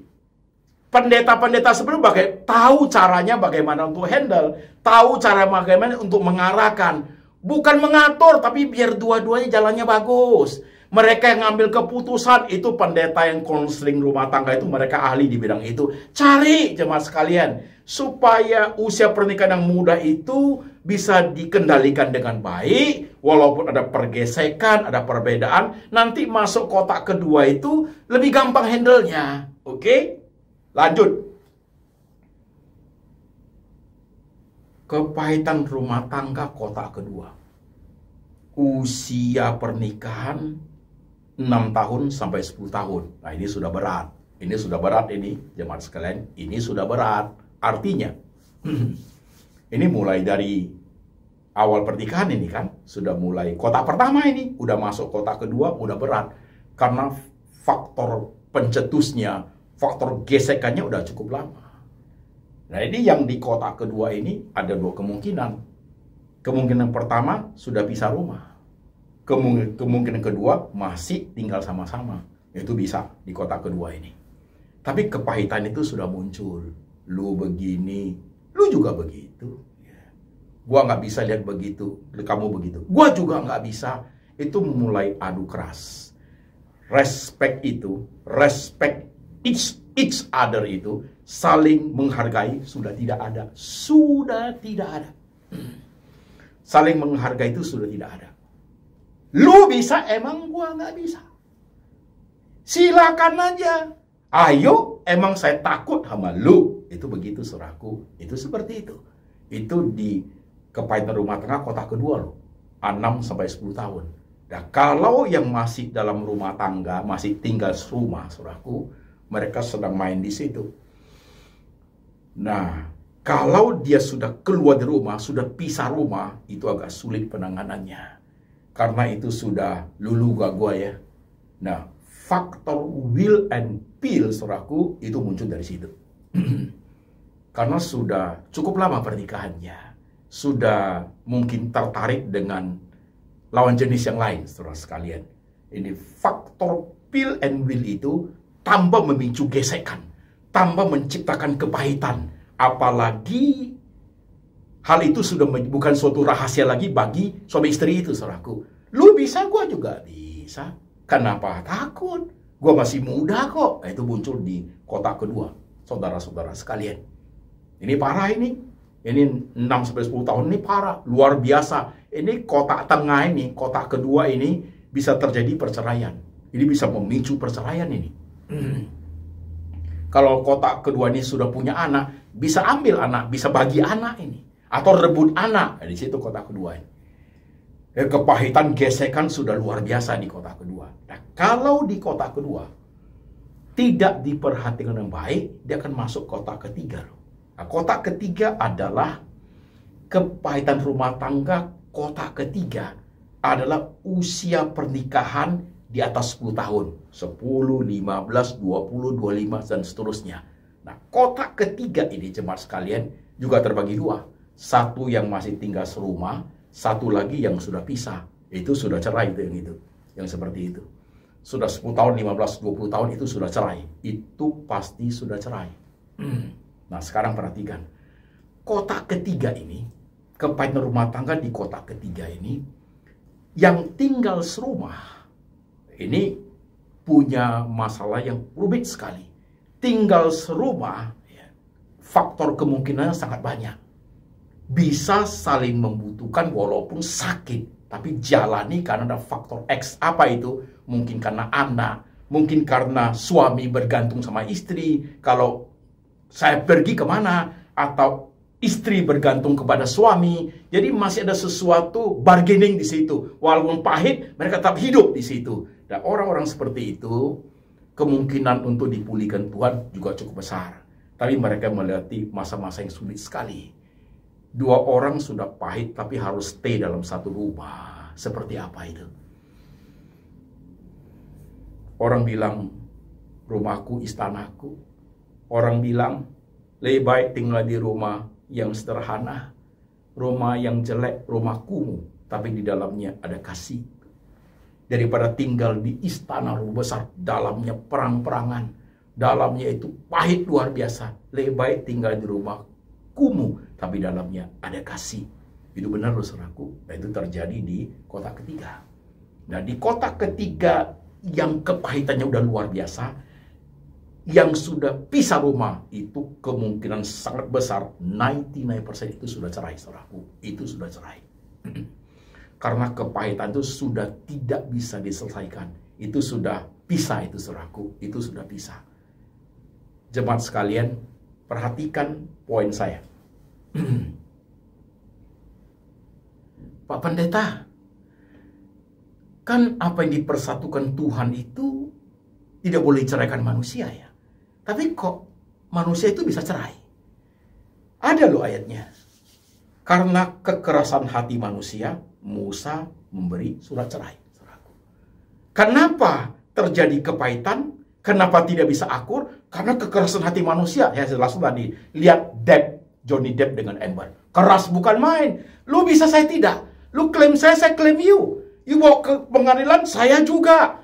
Pendeta-pendeta sebelum tahu caranya bagaimana untuk handle, tahu cara bagaimana untuk mengarahkan, bukan mengatur, tapi biar dua-duanya jalannya bagus. Mereka yang ngambil keputusan itu pendeta yang konseling rumah tangga itu, mereka ahli di bidang itu. Cari jemaat sekalian supaya usia pernikahan yang muda itu bisa dikendalikan dengan baik, walaupun ada pergesekan, ada perbedaan, nanti masuk kotak kedua itu lebih gampang handle-nya. Oke? Lanjut. Kepahitan rumah tangga kotak kedua. Usia pernikahan 6 tahun sampai 10 tahun. Nah, ini sudah berat. Ini sudah berat ini, jemaat sekalian. Ini sudah berat. Artinya, ini mulai dari awal pernikahan ini kan, sudah mulai kotak pertama ini, udah masuk kotak kedua, udah berat. Karena faktor pencetusnya, faktor gesekannya udah cukup lama. Nah, ini yang di kotak kedua ini ada dua kemungkinan. Kemungkinan pertama sudah pisah rumah. Kemungkinan kedua masih tinggal sama-sama. Itu bisa di kotak kedua ini. Tapi kepahitan itu sudah muncul. Lu begini, lu juga begitu. Gua nggak bisa lihat begitu, kamu begitu. Gua juga nggak bisa. Itu mulai adu keras. Respect itu, respect each other itu, saling menghargai sudah tidak ada. Sudah tidak ada. Saling menghargai itu sudah tidak ada. Lu bisa, emang gua nggak bisa. Silakan aja. Ayo, emang saya takut sama lu. Itu begitu, saudaraku. Itu seperti itu. Itu di kepahitan rumah tangga kotak kedua loh. 6 sampai 10 tahun. Nah, kalau yang masih dalam rumah tangga, masih tinggal serumah, saudaraku, mereka sedang main di situ. Nah, kalau dia sudah keluar dari rumah, sudah pisah rumah, itu agak sulit penanganannya. Karena itu sudah lulu gak gua ya. Nah, faktor will and pill, saudaraku, itu muncul dari situ. Karena sudah cukup lama pernikahannya, sudah mungkin tertarik dengan lawan jenis yang lain, saudara sekalian. Ini faktor pill and will itu tambah memicu gesekan, tambah menciptakan kepahitan. Apalagi hal itu sudah bukan suatu rahasia lagi bagi suami istri itu, saudaraku. Lu bisa, gua juga bisa. Kenapa takut? Gua masih muda kok. Itu muncul di kotak kedua, saudara-saudara sekalian. Ini parah ini. Ini 6-10 tahun ini parah, luar biasa. Ini kotak tengah ini, kotak kedua ini bisa terjadi perceraian. Ini bisa memicu perceraian ini. Kalau kotak kedua ini sudah punya anak, bisa ambil anak, bisa bagi anak ini. Atau rebut anak. Nah, di situ kotak kedua ini. Kepahitan, gesekan sudah luar biasa di kotak kedua. Nah, kalau di kotak kedua tidak diperhatikan dengan baik, dia akan masuk kotak ketiga loh. Nah, kotak ketiga adalah kepahitan rumah tangga. Kotak ketiga adalah usia pernikahan di atas 10 tahun. 10, 15, 20, 25, dan seterusnya. Nah, kotak ketiga ini jemaat sekalian juga terbagi dua. Satu yang masih tinggal serumah, satu lagi yang sudah pisah. Itu sudah cerai itu yang itu. Yang seperti itu. Sudah 10 tahun, 15, 20 tahun itu sudah cerai. Itu pasti sudah cerai. Nah, sekarang perhatikan. Kotak ketiga ini, kepahitan rumah tangga di kotak ketiga ini, yang tinggal serumah, ini punya masalah yang rumit sekali. Tinggal serumah, ya, faktor kemungkinannya sangat banyak. Bisa saling membutuhkan walaupun sakit, tapi jalani karena ada faktor X. Apa itu? Mungkin karena anak, mungkin karena suami bergantung sama istri. Kalau saya pergi kemana, atau istri bergantung kepada suami. Jadi masih ada sesuatu bargaining di situ. Walaupun pahit, mereka tetap hidup di situ. Dan orang-orang seperti itu, kemungkinan untuk dipulihkan Tuhan juga cukup besar. Tapi mereka melewati masa-masa yang sulit sekali. Dua orang sudah pahit, tapi harus stay dalam satu rumah. Seperti apa itu? Orang bilang, rumahku, istanaku. Orang bilang, lebih baik tinggal di rumah yang sederhana, rumah yang jelek, rumah kumuh, tapi di dalamnya ada kasih. Daripada tinggal di istana rumah besar, dalamnya perang-perangan, dalamnya itu pahit luar biasa. Lebih baik tinggal di rumah kumuh, tapi dalamnya ada kasih. Itu benar loh saudaraku. Nah, itu terjadi di kotak ketiga. Nah, di kotak ketiga yang kepahitannya udah luar biasa, yang sudah pisah rumah, itu kemungkinan sangat besar 99% itu sudah cerai, saudaraku. Itu sudah cerai. Karena kepahitan itu sudah tidak bisa diselesaikan. Itu sudah pisah itu, saudaraku. Itu sudah pisah. Jemaat sekalian, perhatikan poin saya. Pak Pendeta, kan apa yang dipersatukan Tuhan itu tidak boleh ceraikan manusia ya. Tapi kok manusia itu bisa cerai? Ada loh ayatnya. Karena kekerasan hati manusia, Musa memberi surat cerai. Kenapa terjadi kepahitan? Kenapa tidak bisa akur? Karena kekerasan hati manusia. Ya, jelas tadi. Lihat Johnny Depp dengan Amber. Keras bukan main. Lu bisa, saya tidak. Lu klaim saya klaim you. You bawa ke pengadilan, saya juga.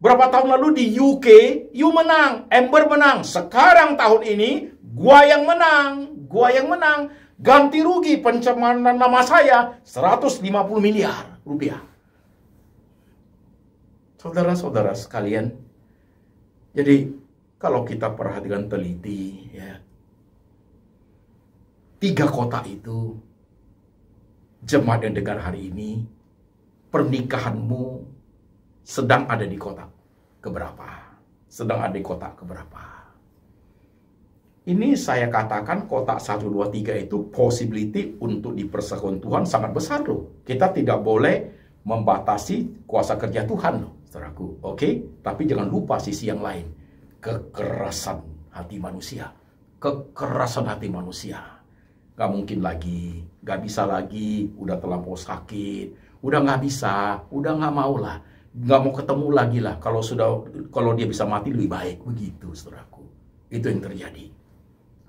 Berapa tahun lalu di UK, you menang, Amber menang. Sekarang tahun ini, gua yang menang. Gua yang menang. Ganti rugi pencemaran nama saya 150 miliar rupiah. Saudara-saudara sekalian, jadi kalau kita perhatikan teliti, ya, 3 kota itu, jemaat yang dengar hari ini, pernikahanmu sedang ada di kota keberapa? Sedang ada di kota keberapa? Ini saya katakan kotak 1, 2, 3 itu possibility untuk dipersekutuan Tuhan sangat besar loh. Kita tidak boleh membatasi kuasa kerja Tuhan loh, saudaraku. Oke? Tapi jangan lupa sisi yang lain. Kekerasan hati manusia. Kekerasan hati manusia. Gak mungkin lagi, gak bisa lagi, udah terlampau sakit, udah gak bisa, udah gak mau lah, gak mau ketemu lagi lah. Kalau dia bisa mati lebih baik, begitu, saudaraku. Itu yang terjadi.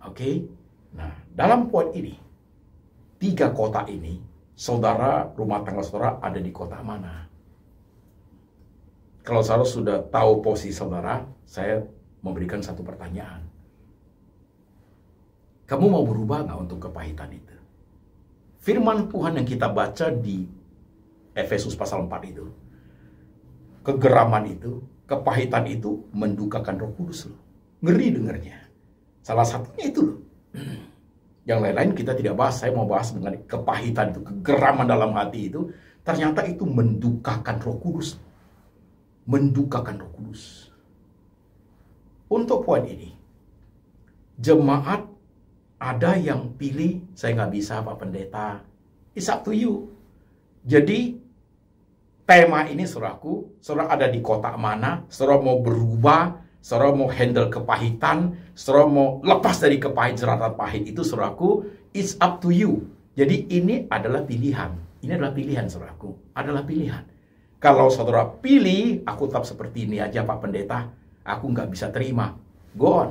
Oke? Nah, dalam poin ini, 3 kota ini, saudara, rumah tangga saudara ada di kota mana? Kalau saudara sudah tahu posisi saudara, saya memberikan satu pertanyaan. Kamu mau berubah nggak untuk kepahitan itu? Firman Tuhan yang kita baca di Efesus pasal 4 itu, kegeraman itu, kepahitan itu mendukakan Roh Kudus loh. Ngeri dengarnya. Salah satunya itu loh. Yang lain-lain kita tidak bahas. Saya mau bahas mengenai kepahitan itu, kegeraman dalam hati itu. Ternyata itu mendukakan Roh Kudus. Mendukakan Roh Kudus. Untuk poin ini, jemaat ada yang pilih, saya nggak bisa Pak Pendeta. It's up to you. Jadi, tema ini saudaraku, saudara ada di kota mana, saudara mau berubah, saudara mau handle kepahitan, saudara mau lepas dari jeratan pahit itu, saudaraku, it's up to you. Jadi ini adalah pilihan. Ini adalah pilihan, saudaraku. Adalah pilihan. Kalau saudara pilih, aku tetap seperti ini aja Pak Pendeta, aku nggak bisa terima. Go on.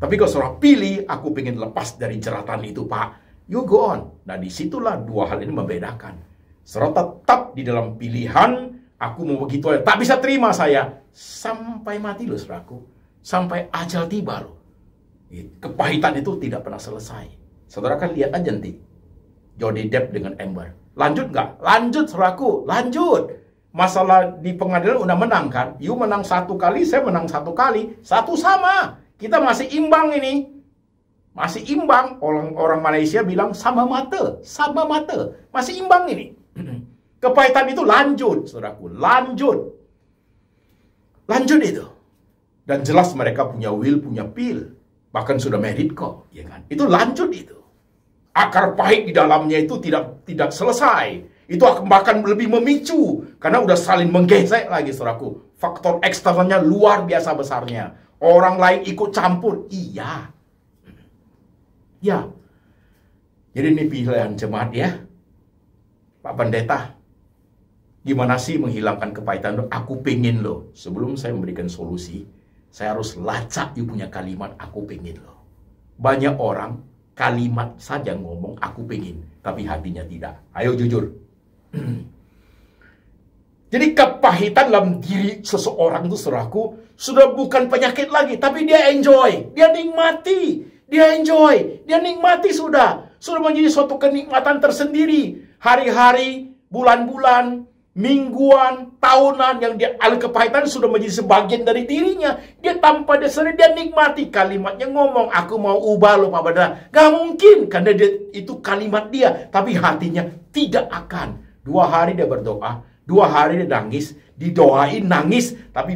Tapi kalau saudara pilih, aku pengen lepas dari jeratan itu Pak, you go on. Nah disitulah 2 hal ini membedakan. Saudara tetap di dalam pilihan, aku mau begitu aja, tak bisa terima saya. Sampai mati loh saudaraku. Sampai ajal tiba loh. Kepahitan itu tidak pernah selesai. Saudara kan lihat aja nanti. Johnny Depp dengan Amber. Lanjut nggak? Lanjut saudaraku, lanjut. Masalah di pengadilan udah menang kan? You menang 1 kali, saya menang 1 kali. 1 sama. Kita masih imbang ini. Masih imbang. Orang Malaysia bilang sama mata. Sama mata. Masih imbang ini. Kepahitan itu lanjut, saudaraku. Lanjut. Lanjut itu. Dan jelas mereka punya will, punya pil. Bahkan sudah married kok. Ya kan? Itu lanjut itu. Akar pahit di dalamnya itu tidak selesai. Itu akan bahkan lebih memicu. Karena udah saling menggesek lagi, saudaraku. Faktor eksternalnya luar biasa besarnya. Orang lain ikut campur. Iya. Ya. Jadi ini pilihan jemaat ya. Pak Pendeta, gimana sih menghilangkan kepahitan? Aku pengen loh. Sebelum saya memberikan solusi, saya harus lacak you punya kalimat aku pengen loh. Banyak orang kalimat saja ngomong aku pengen, tapi hatinya tidak. Ayo jujur. Jadi kepahitan dalam diri seseorang itu saudaraku sudah bukan penyakit lagi, tapi dia enjoy, dia nikmati, dia enjoy, dia nikmati sudah menjadi suatu kenikmatan tersendiri. Hari-hari, bulan-bulan, mingguan, tahunan yang dia alih kepahitan sudah menjadi sebagian dari dirinya. Dia tanpa dia sendiri dia nikmati kalimatnya ngomong aku mau ubah loh Pak Badra. Gak mungkin karena itu kalimat dia, tapi hatinya tidak akan. 2 hari dia berdoa, 2 hari dia nangis, didoain nangis, tapi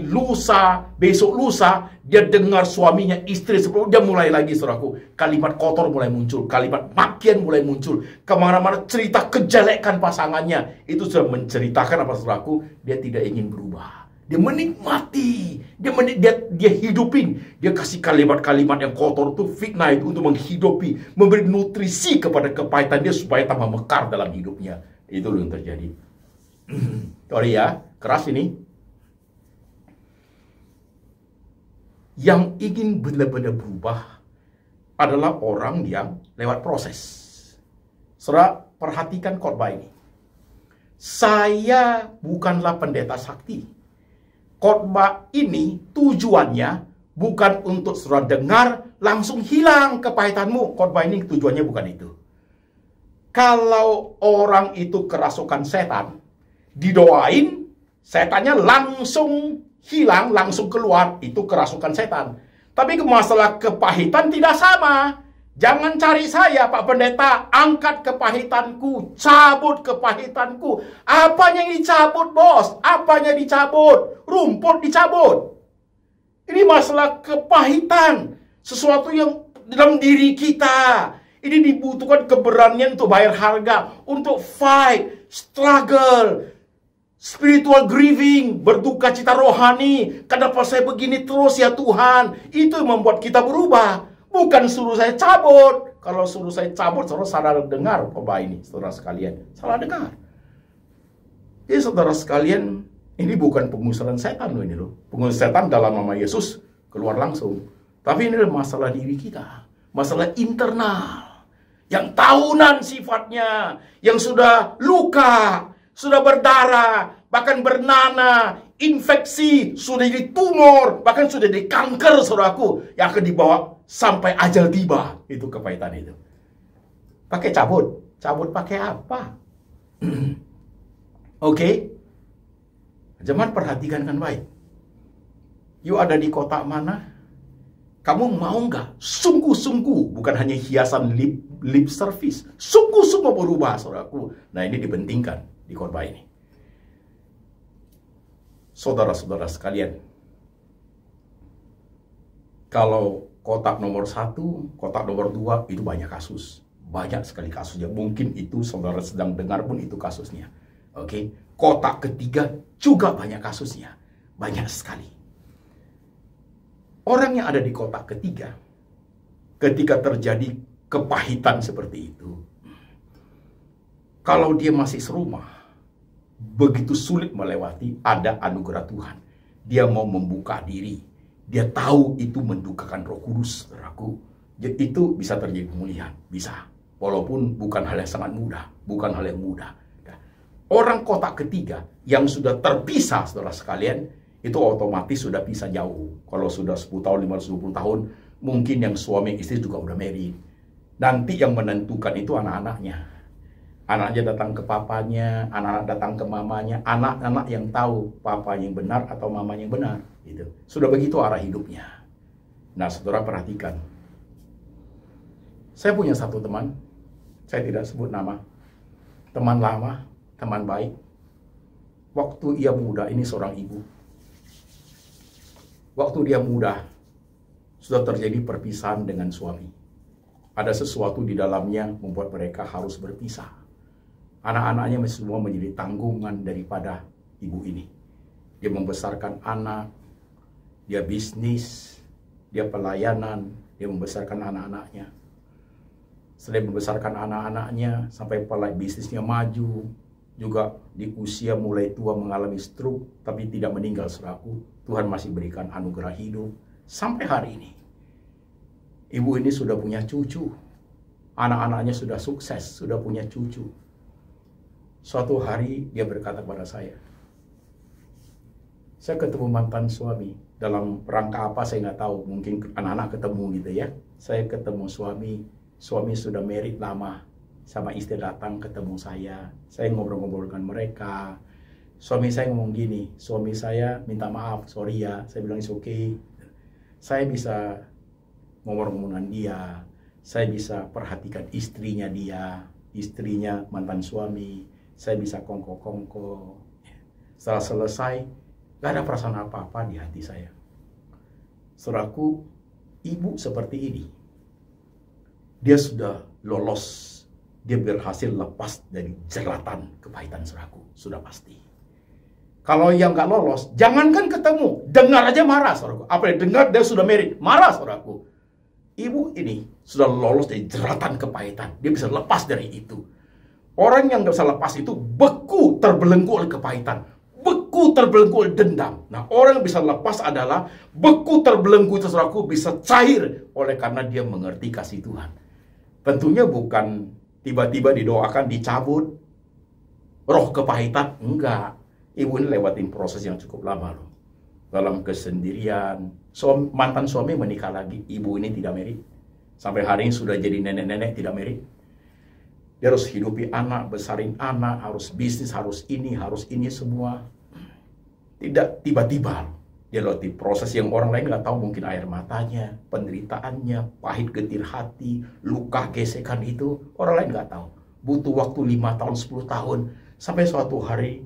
besok lusa, dia dengar suaminya, istri sebelum dia mulai lagi saudaraku. Kalimat kotor mulai muncul, kalimat makian mulai muncul, kemana-mana cerita kejelekan pasangannya. Itu sudah menceritakan apa saudaraku, dia tidak ingin berubah. Dia menikmati, dia hidupin, dia kasih kalimat-kalimat yang kotor itu, fitnah itu untuk menghidupi, memberi nutrisi kepada kepahitan dia supaya tambah mekar dalam hidupnya. Itu yang terjadi. Sorry ya, keras ini. Yang ingin benar-benar berubah adalah orang yang lewat proses. Saudara, perhatikan khotbah ini. Saya bukanlah pendeta sakti. Khotbah ini tujuannya bukan untuk saudara dengar langsung hilang kepahitanmu. Khotbah ini tujuannya bukan itu. Kalau orang itu kerasukan setan, didoain, setannya langsung hilang, langsung keluar. Itu kerasukan setan. Tapi masalah kepahitan tidak sama. Jangan cari saya, Pak Pendeta. Angkat kepahitanku, cabut kepahitanku. Apanya yang dicabut, bos? Apanya dicabut? Rumput dicabut. Ini masalah kepahitan. Sesuatu yang dalam diri kita. Ini dibutuhkan keberanian untuk bayar harga, untuk fight, struggle, spiritual grieving, berduka cita rohani. Kenapa saya begini terus ya Tuhan? Itu yang membuat kita berubah. Bukan suruh saya cabut. Kalau suruh saya cabut, saudara salah dengar khotbah ini, saudara sekalian. Salah dengar. Jadi saudara sekalian, ini bukan pengusiran setan loh ini loh. Pengusiran setan dalam nama Yesus keluar langsung. Tapi ini adalah masalah diri kita. masalah internal, yang tahunan sifatnya, yang sudah luka, sudah berdarah, bahkan bernanah, infeksi, sudah jadi tumor, bahkan sudah jadi kanker, saudaraku, yang akan dibawa sampai ajal tiba. Itu kepahitan itu. Pakai cabut. Cabut pakai apa? Oke? Jemaat, perhatikan kan baik. You ada di kota mana? Kamu mau nggak sungguh-sungguh, bukan hanya hiasan lip service, sungguh-sungguh berubah, saudaraku. Nah, ini dipentingkan di khotbah ini. Saudara-saudara sekalian, kalau kotak nomor 1, kotak nomor 2 itu banyak kasus. Banyak sekali kasusnya. Mungkin itu saudara sedang dengar pun itu kasusnya. Oke. Kotak ketiga juga banyak kasusnya. Banyak sekali. Orang yang ada di kotak ketiga, ketika terjadi kepahitan seperti itu, kalau dia masih serumah, begitu sulit melewati, ada anugerah Tuhan. Dia mau membuka diri. Dia tahu itu mendukakan Roh Kudus, saudaraku. Itu bisa terjadi pemulihan. Bisa. Walaupun bukan hal yang sangat mudah. Bukan hal yang mudah. Orang kotak ketiga yang sudah terpisah, saudara sekalian, itu otomatis sudah pisah jauh. Kalau sudah 10 tahun, 15-20 tahun, mungkin yang suami istri juga udah married. Nanti yang menentukan itu anak-anaknya. Anaknya datang ke papanya, anak-anak datang ke mamanya, anak-anak yang tahu papa yang benar atau mamanya yang benar. Gitu. Sudah begitu arah hidupnya. Nah, saudara perhatikan. Saya punya satu teman, saya tidak sebut nama. Teman lama, teman baik. Waktu ia muda, ini seorang ibu. Waktu dia muda, sudah terjadi perpisahan dengan suami. Ada sesuatu di dalamnya membuat mereka harus berpisah. Anak-anaknya semua menjadi tanggungan daripada ibu ini. Dia membesarkan anak, dia bisnis, dia pelayanan, dia membesarkan anak-anaknya. Selain membesarkan anak-anaknya, sampai bisnisnya maju, juga di usia mulai tua mengalami stroke, tapi tidak meninggal, saudaraku. Tuhan masih berikan anugerah hidup sampai hari ini. Ibu ini sudah punya cucu. Anak-anaknya sudah sukses, sudah punya cucu. Suatu hari dia berkata kepada saya ketemu mantan suami. Dalam rangka apa saya nggak tahu, mungkin anak-anak ketemu gitu ya. Saya ketemu suami sudah married lama. Sama istri datang ketemu saya ngobrol-ngobrol dengan mereka. Suami saya ngomong gini, suami saya minta maaf, sorry ya. Saya bilang it's okay. Saya bisa ngomong-ngomong dengan dia. Saya bisa perhatikan istrinya dia, istrinya mantan suami. Saya bisa kongko-kongko. Setelah selesai, gak ada perasaan apa-apa di hati saya. Saudaraku, ibu seperti ini, dia sudah lolos. Dia berhasil lepas dari jeratan kepahitan, saudaraku. Sudah pasti. Kalau yang nggak lolos, jangankan ketemu, dengar aja marah, saudaraku. Apalagi dengar dia sudah married, marah, saudaraku. Ibu ini sudah lolos dari jeratan kepahitan. Dia bisa lepas dari itu. Orang yang nggak bisa lepas itu beku terbelenggu oleh kepahitan. Beku terbelenggu oleh dendam. Nah, orang yang bisa lepas adalah beku terbelenggu itu, saudaraku, bisa cair oleh karena dia mengerti kasih Tuhan. Tentunya bukan tiba-tiba didoakan dicabut roh kepahitan. Enggak. Ibu ini lewatin proses yang cukup lama loh. Dalam kesendirian. Mantan suami menikah lagi. Ibu ini tidak married. Sampai hari ini sudah jadi nenek-nenek tidak married. Dia harus hidupi anak, besarin anak, harus bisnis, harus ini semua. Tidak tiba-tiba. Dia lewati proses yang orang lain nggak tahu, mungkin air matanya, penderitaannya, pahit getir hati, luka gesekan itu, orang lain nggak tahu. Butuh waktu 5 tahun, 10 tahun, sampai suatu hari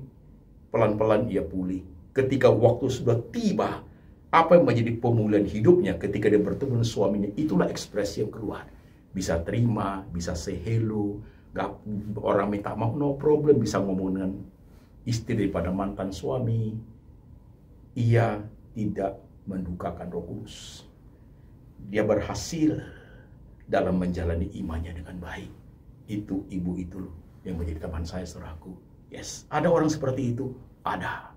pelan-pelan ia pulih. Ketika waktu sudah tiba, apa yang menjadi pemulihan hidupnya ketika dia bertemu dengan suaminya, itulah ekspresi yang keluar. Bisa terima, bisa say hello, orang minta maaf, no problem, bisa ngomong dengan istri daripada mantan suami. Ia tidak mendukakan Roh Kudus. Dia berhasil dalam menjalani imannya dengan baik. Itu ibu itu loh yang menjadi teman saya, saudaraku. Yes, ada orang seperti itu? Ada.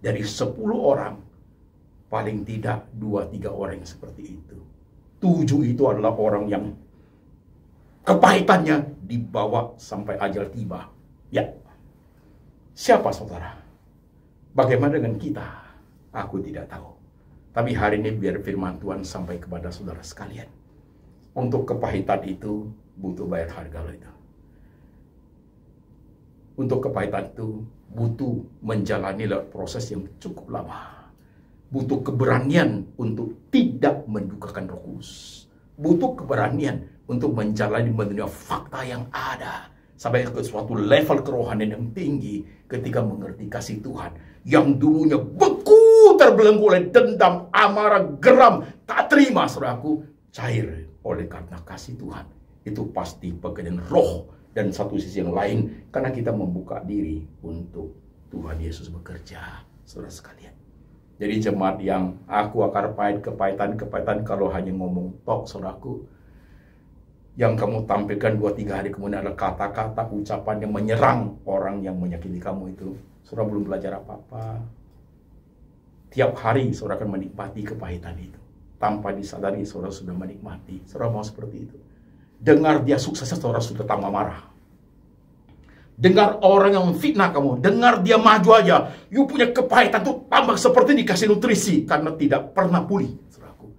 Dari 10 orang, paling tidak 2-3 orang yang seperti itu. 7 itu adalah orang yang kepahitannya dibawa sampai ajal tiba. Ya, siapa saudara? Bagaimana dengan kita? Aku tidak tahu. Tapi hari ini biar firman Tuhan sampai kepada saudara sekalian. Untuk kepahitan itu butuh bayar harga loh itu. Untuk kepahitan itu butuh menjalani lewat proses yang cukup lama. Butuh keberanian untuk tidak mendukakan Roh Kudus. Butuh keberanian untuk menjalani menerima fakta yang ada. Sampai ke suatu level kerohanian yang tinggi ketika mengerti kasih Tuhan. Yang dulunya beku terbelenggu oleh dendam, amarah, geram, tak terima, saudaraku, cair oleh karena kasih Tuhan. Itu pasti pekerjaan roh. Dan satu sisi yang lain, karena kita membuka diri untuk Tuhan Yesus bekerja, saudara sekalian. Jadi jemaat yang aku akar pahit, kepahitan kalau hanya ngomong tok, saudaraku, yang kamu tampilkan 2-3 hari kemudian adalah kata-kata, ucapan yang menyerang orang yang menyakiti kamu itu, saudara belum belajar apa-apa. Tiap hari saudara akan menikmati kepahitan itu. Tanpa disadari saudara sudah menikmati. Saudara mau seperti itu? Dengar dia sukses, saudara sudah tambah marah. Dengar orang yang memfitnah kamu, dengar dia maju aja, you punya kepahitan tuh tambah seperti dikasih nutrisi karena tidak pernah pulih, saudaraku.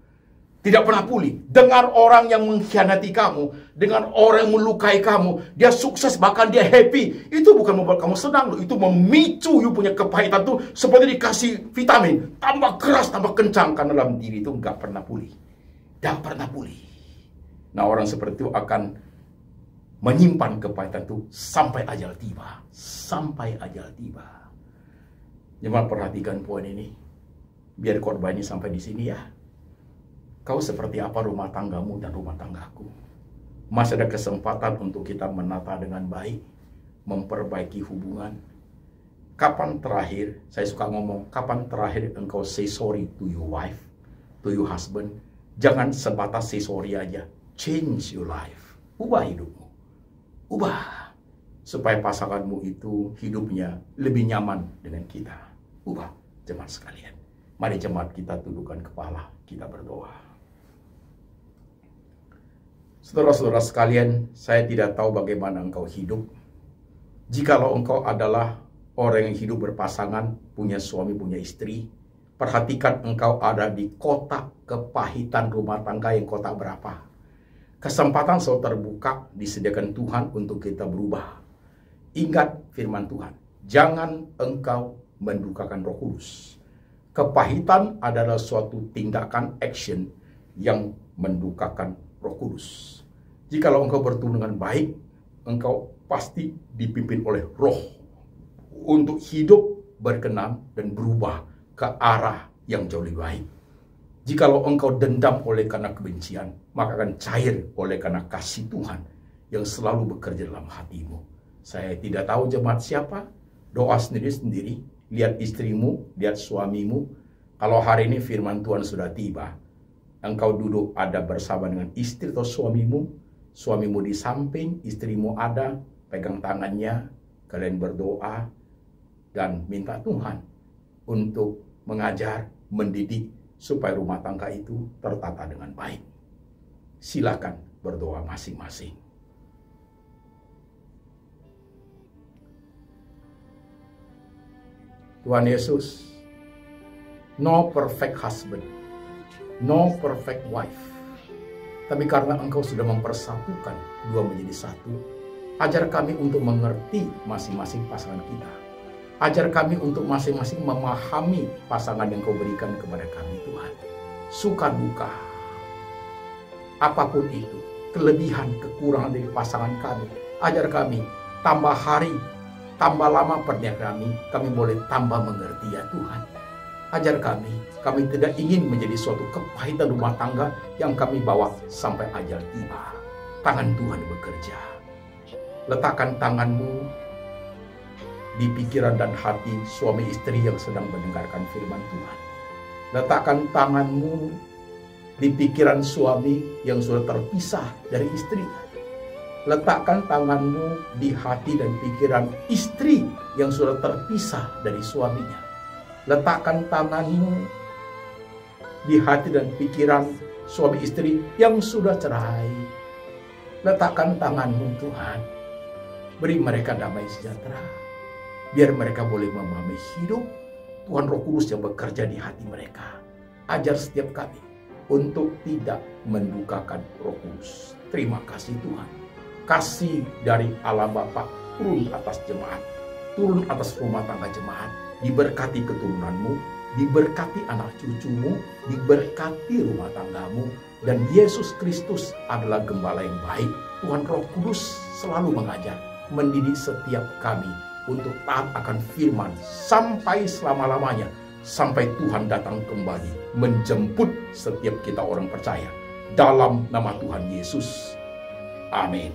Tidak pernah pulih. Dengar orang yang mengkhianati kamu, dengar orang yang melukai kamu, dia sukses bahkan dia happy, itu bukan membuat kamu senang, itu memicu you punya kepahitan tuh seperti dikasih vitamin, tambah keras, tambah kencang karena dalam diri itu nggak pernah pulih, nggak pernah pulih. Nah, orang seperti itu akan menyimpan kepahitan itu sampai ajal tiba. Sampai ajal tiba. Jemaat perhatikan poin ini. Biar khotbah ini sampai di sini ya. Kau seperti apa rumah tanggamu dan rumah tanggaku? Masih ada kesempatan untuk kita menata dengan baik. Memperbaiki hubungan. Kapan terakhir, saya suka ngomong, kapan terakhir engkau say sorry to your wife, to your husband? Jangan sebatas say sorry aja. Change your life. Ubah hidupmu. Ubah. Supaya pasanganmu itu hidupnya lebih nyaman dengan kita. Ubah, jemaat sekalian. Mari jemaat kita tundukkan kepala. Kita berdoa. Saudara-saudara sekalian, saya tidak tahu bagaimana engkau hidup. Jikalau engkau adalah orang yang hidup berpasangan, punya suami, punya istri, perhatikan engkau ada di kotak kepahitan rumah tangga yang kotak berapa. Kesempatan selalu terbuka disediakan Tuhan untuk kita berubah. Ingat firman Tuhan. Jangan engkau mendukakan Roh Kudus. Kepahitan adalah suatu tindakan action yang mendukakan Roh Kudus. Jikalau engkau bertumbuh dengan baik, engkau pasti dipimpin oleh Roh untuk hidup berkenan dan berubah ke arah yang jauh lebih baik. Jikalau engkau dendam oleh karena kebencian, maka akan cair oleh karena kasih Tuhan yang selalu bekerja dalam hatimu. Saya tidak tahu jemaat siapa, doa sendiri-sendiri, lihat istrimu, lihat suamimu. Kalau hari ini firman Tuhan sudah tiba, engkau duduk ada bersama dengan istri atau suamimu di samping, istrimu ada, pegang tangannya, kalian berdoa, dan minta Tuhan untuk mengajar, mendidik, supaya rumah tangga itu tertata dengan baik. Silakan berdoa masing-masing. Tuhan Yesus, no perfect husband, no perfect wife. Tapi karena Engkau sudah mempersatukan dua menjadi satu, ajar kami untuk mengerti masing-masing pasangan kita. Ajar kami untuk masing-masing memahami pasangan yang Kau berikan kepada kami, Tuhan. Suka duka, apapun itu, kelebihan, kekurangan dari pasangan kami. Ajar kami, tambah hari, tambah lama pernikahan kami boleh tambah mengerti ya Tuhan. Ajar kami tidak ingin menjadi suatu kepahitan rumah tangga yang kami bawa sampai ajal tiba. Tangan Tuhan bekerja. Letakkan tanganmu di pikiran dan hati suami istri yang sedang mendengarkan firman Tuhan. Letakkan tanganmu di pikiran suami yang sudah terpisah dari istri. Letakkan tanganmu di hati dan pikiran istri yang sudah terpisah dari suaminya. Letakkan tanganmu di hati dan pikiran suami istri yang sudah cerai. Letakkan tangan-Mu Tuhan. Beri mereka damai sejahtera. Biar mereka boleh memahami hidup Tuhan Roh Kudus yang bekerja di hati mereka. Ajar setiap kami untuk tidak mendukakan Roh Kudus. Terima kasih Tuhan. Kasih dari Allah Bapa turun atas jemaat, turun atas rumah tangga jemaat. Diberkati keturunan-Mu, diberkati anak cucu-Mu, diberkati rumah tanggamu. Dan Yesus Kristus adalah gembala yang baik. Tuhan Roh Kudus selalu mengajar, mendidik setiap kami untuk taat akan firman sampai selama-lamanya. Sampai Tuhan datang kembali menjemput setiap kita orang percaya. Dalam nama Tuhan Yesus. Amin.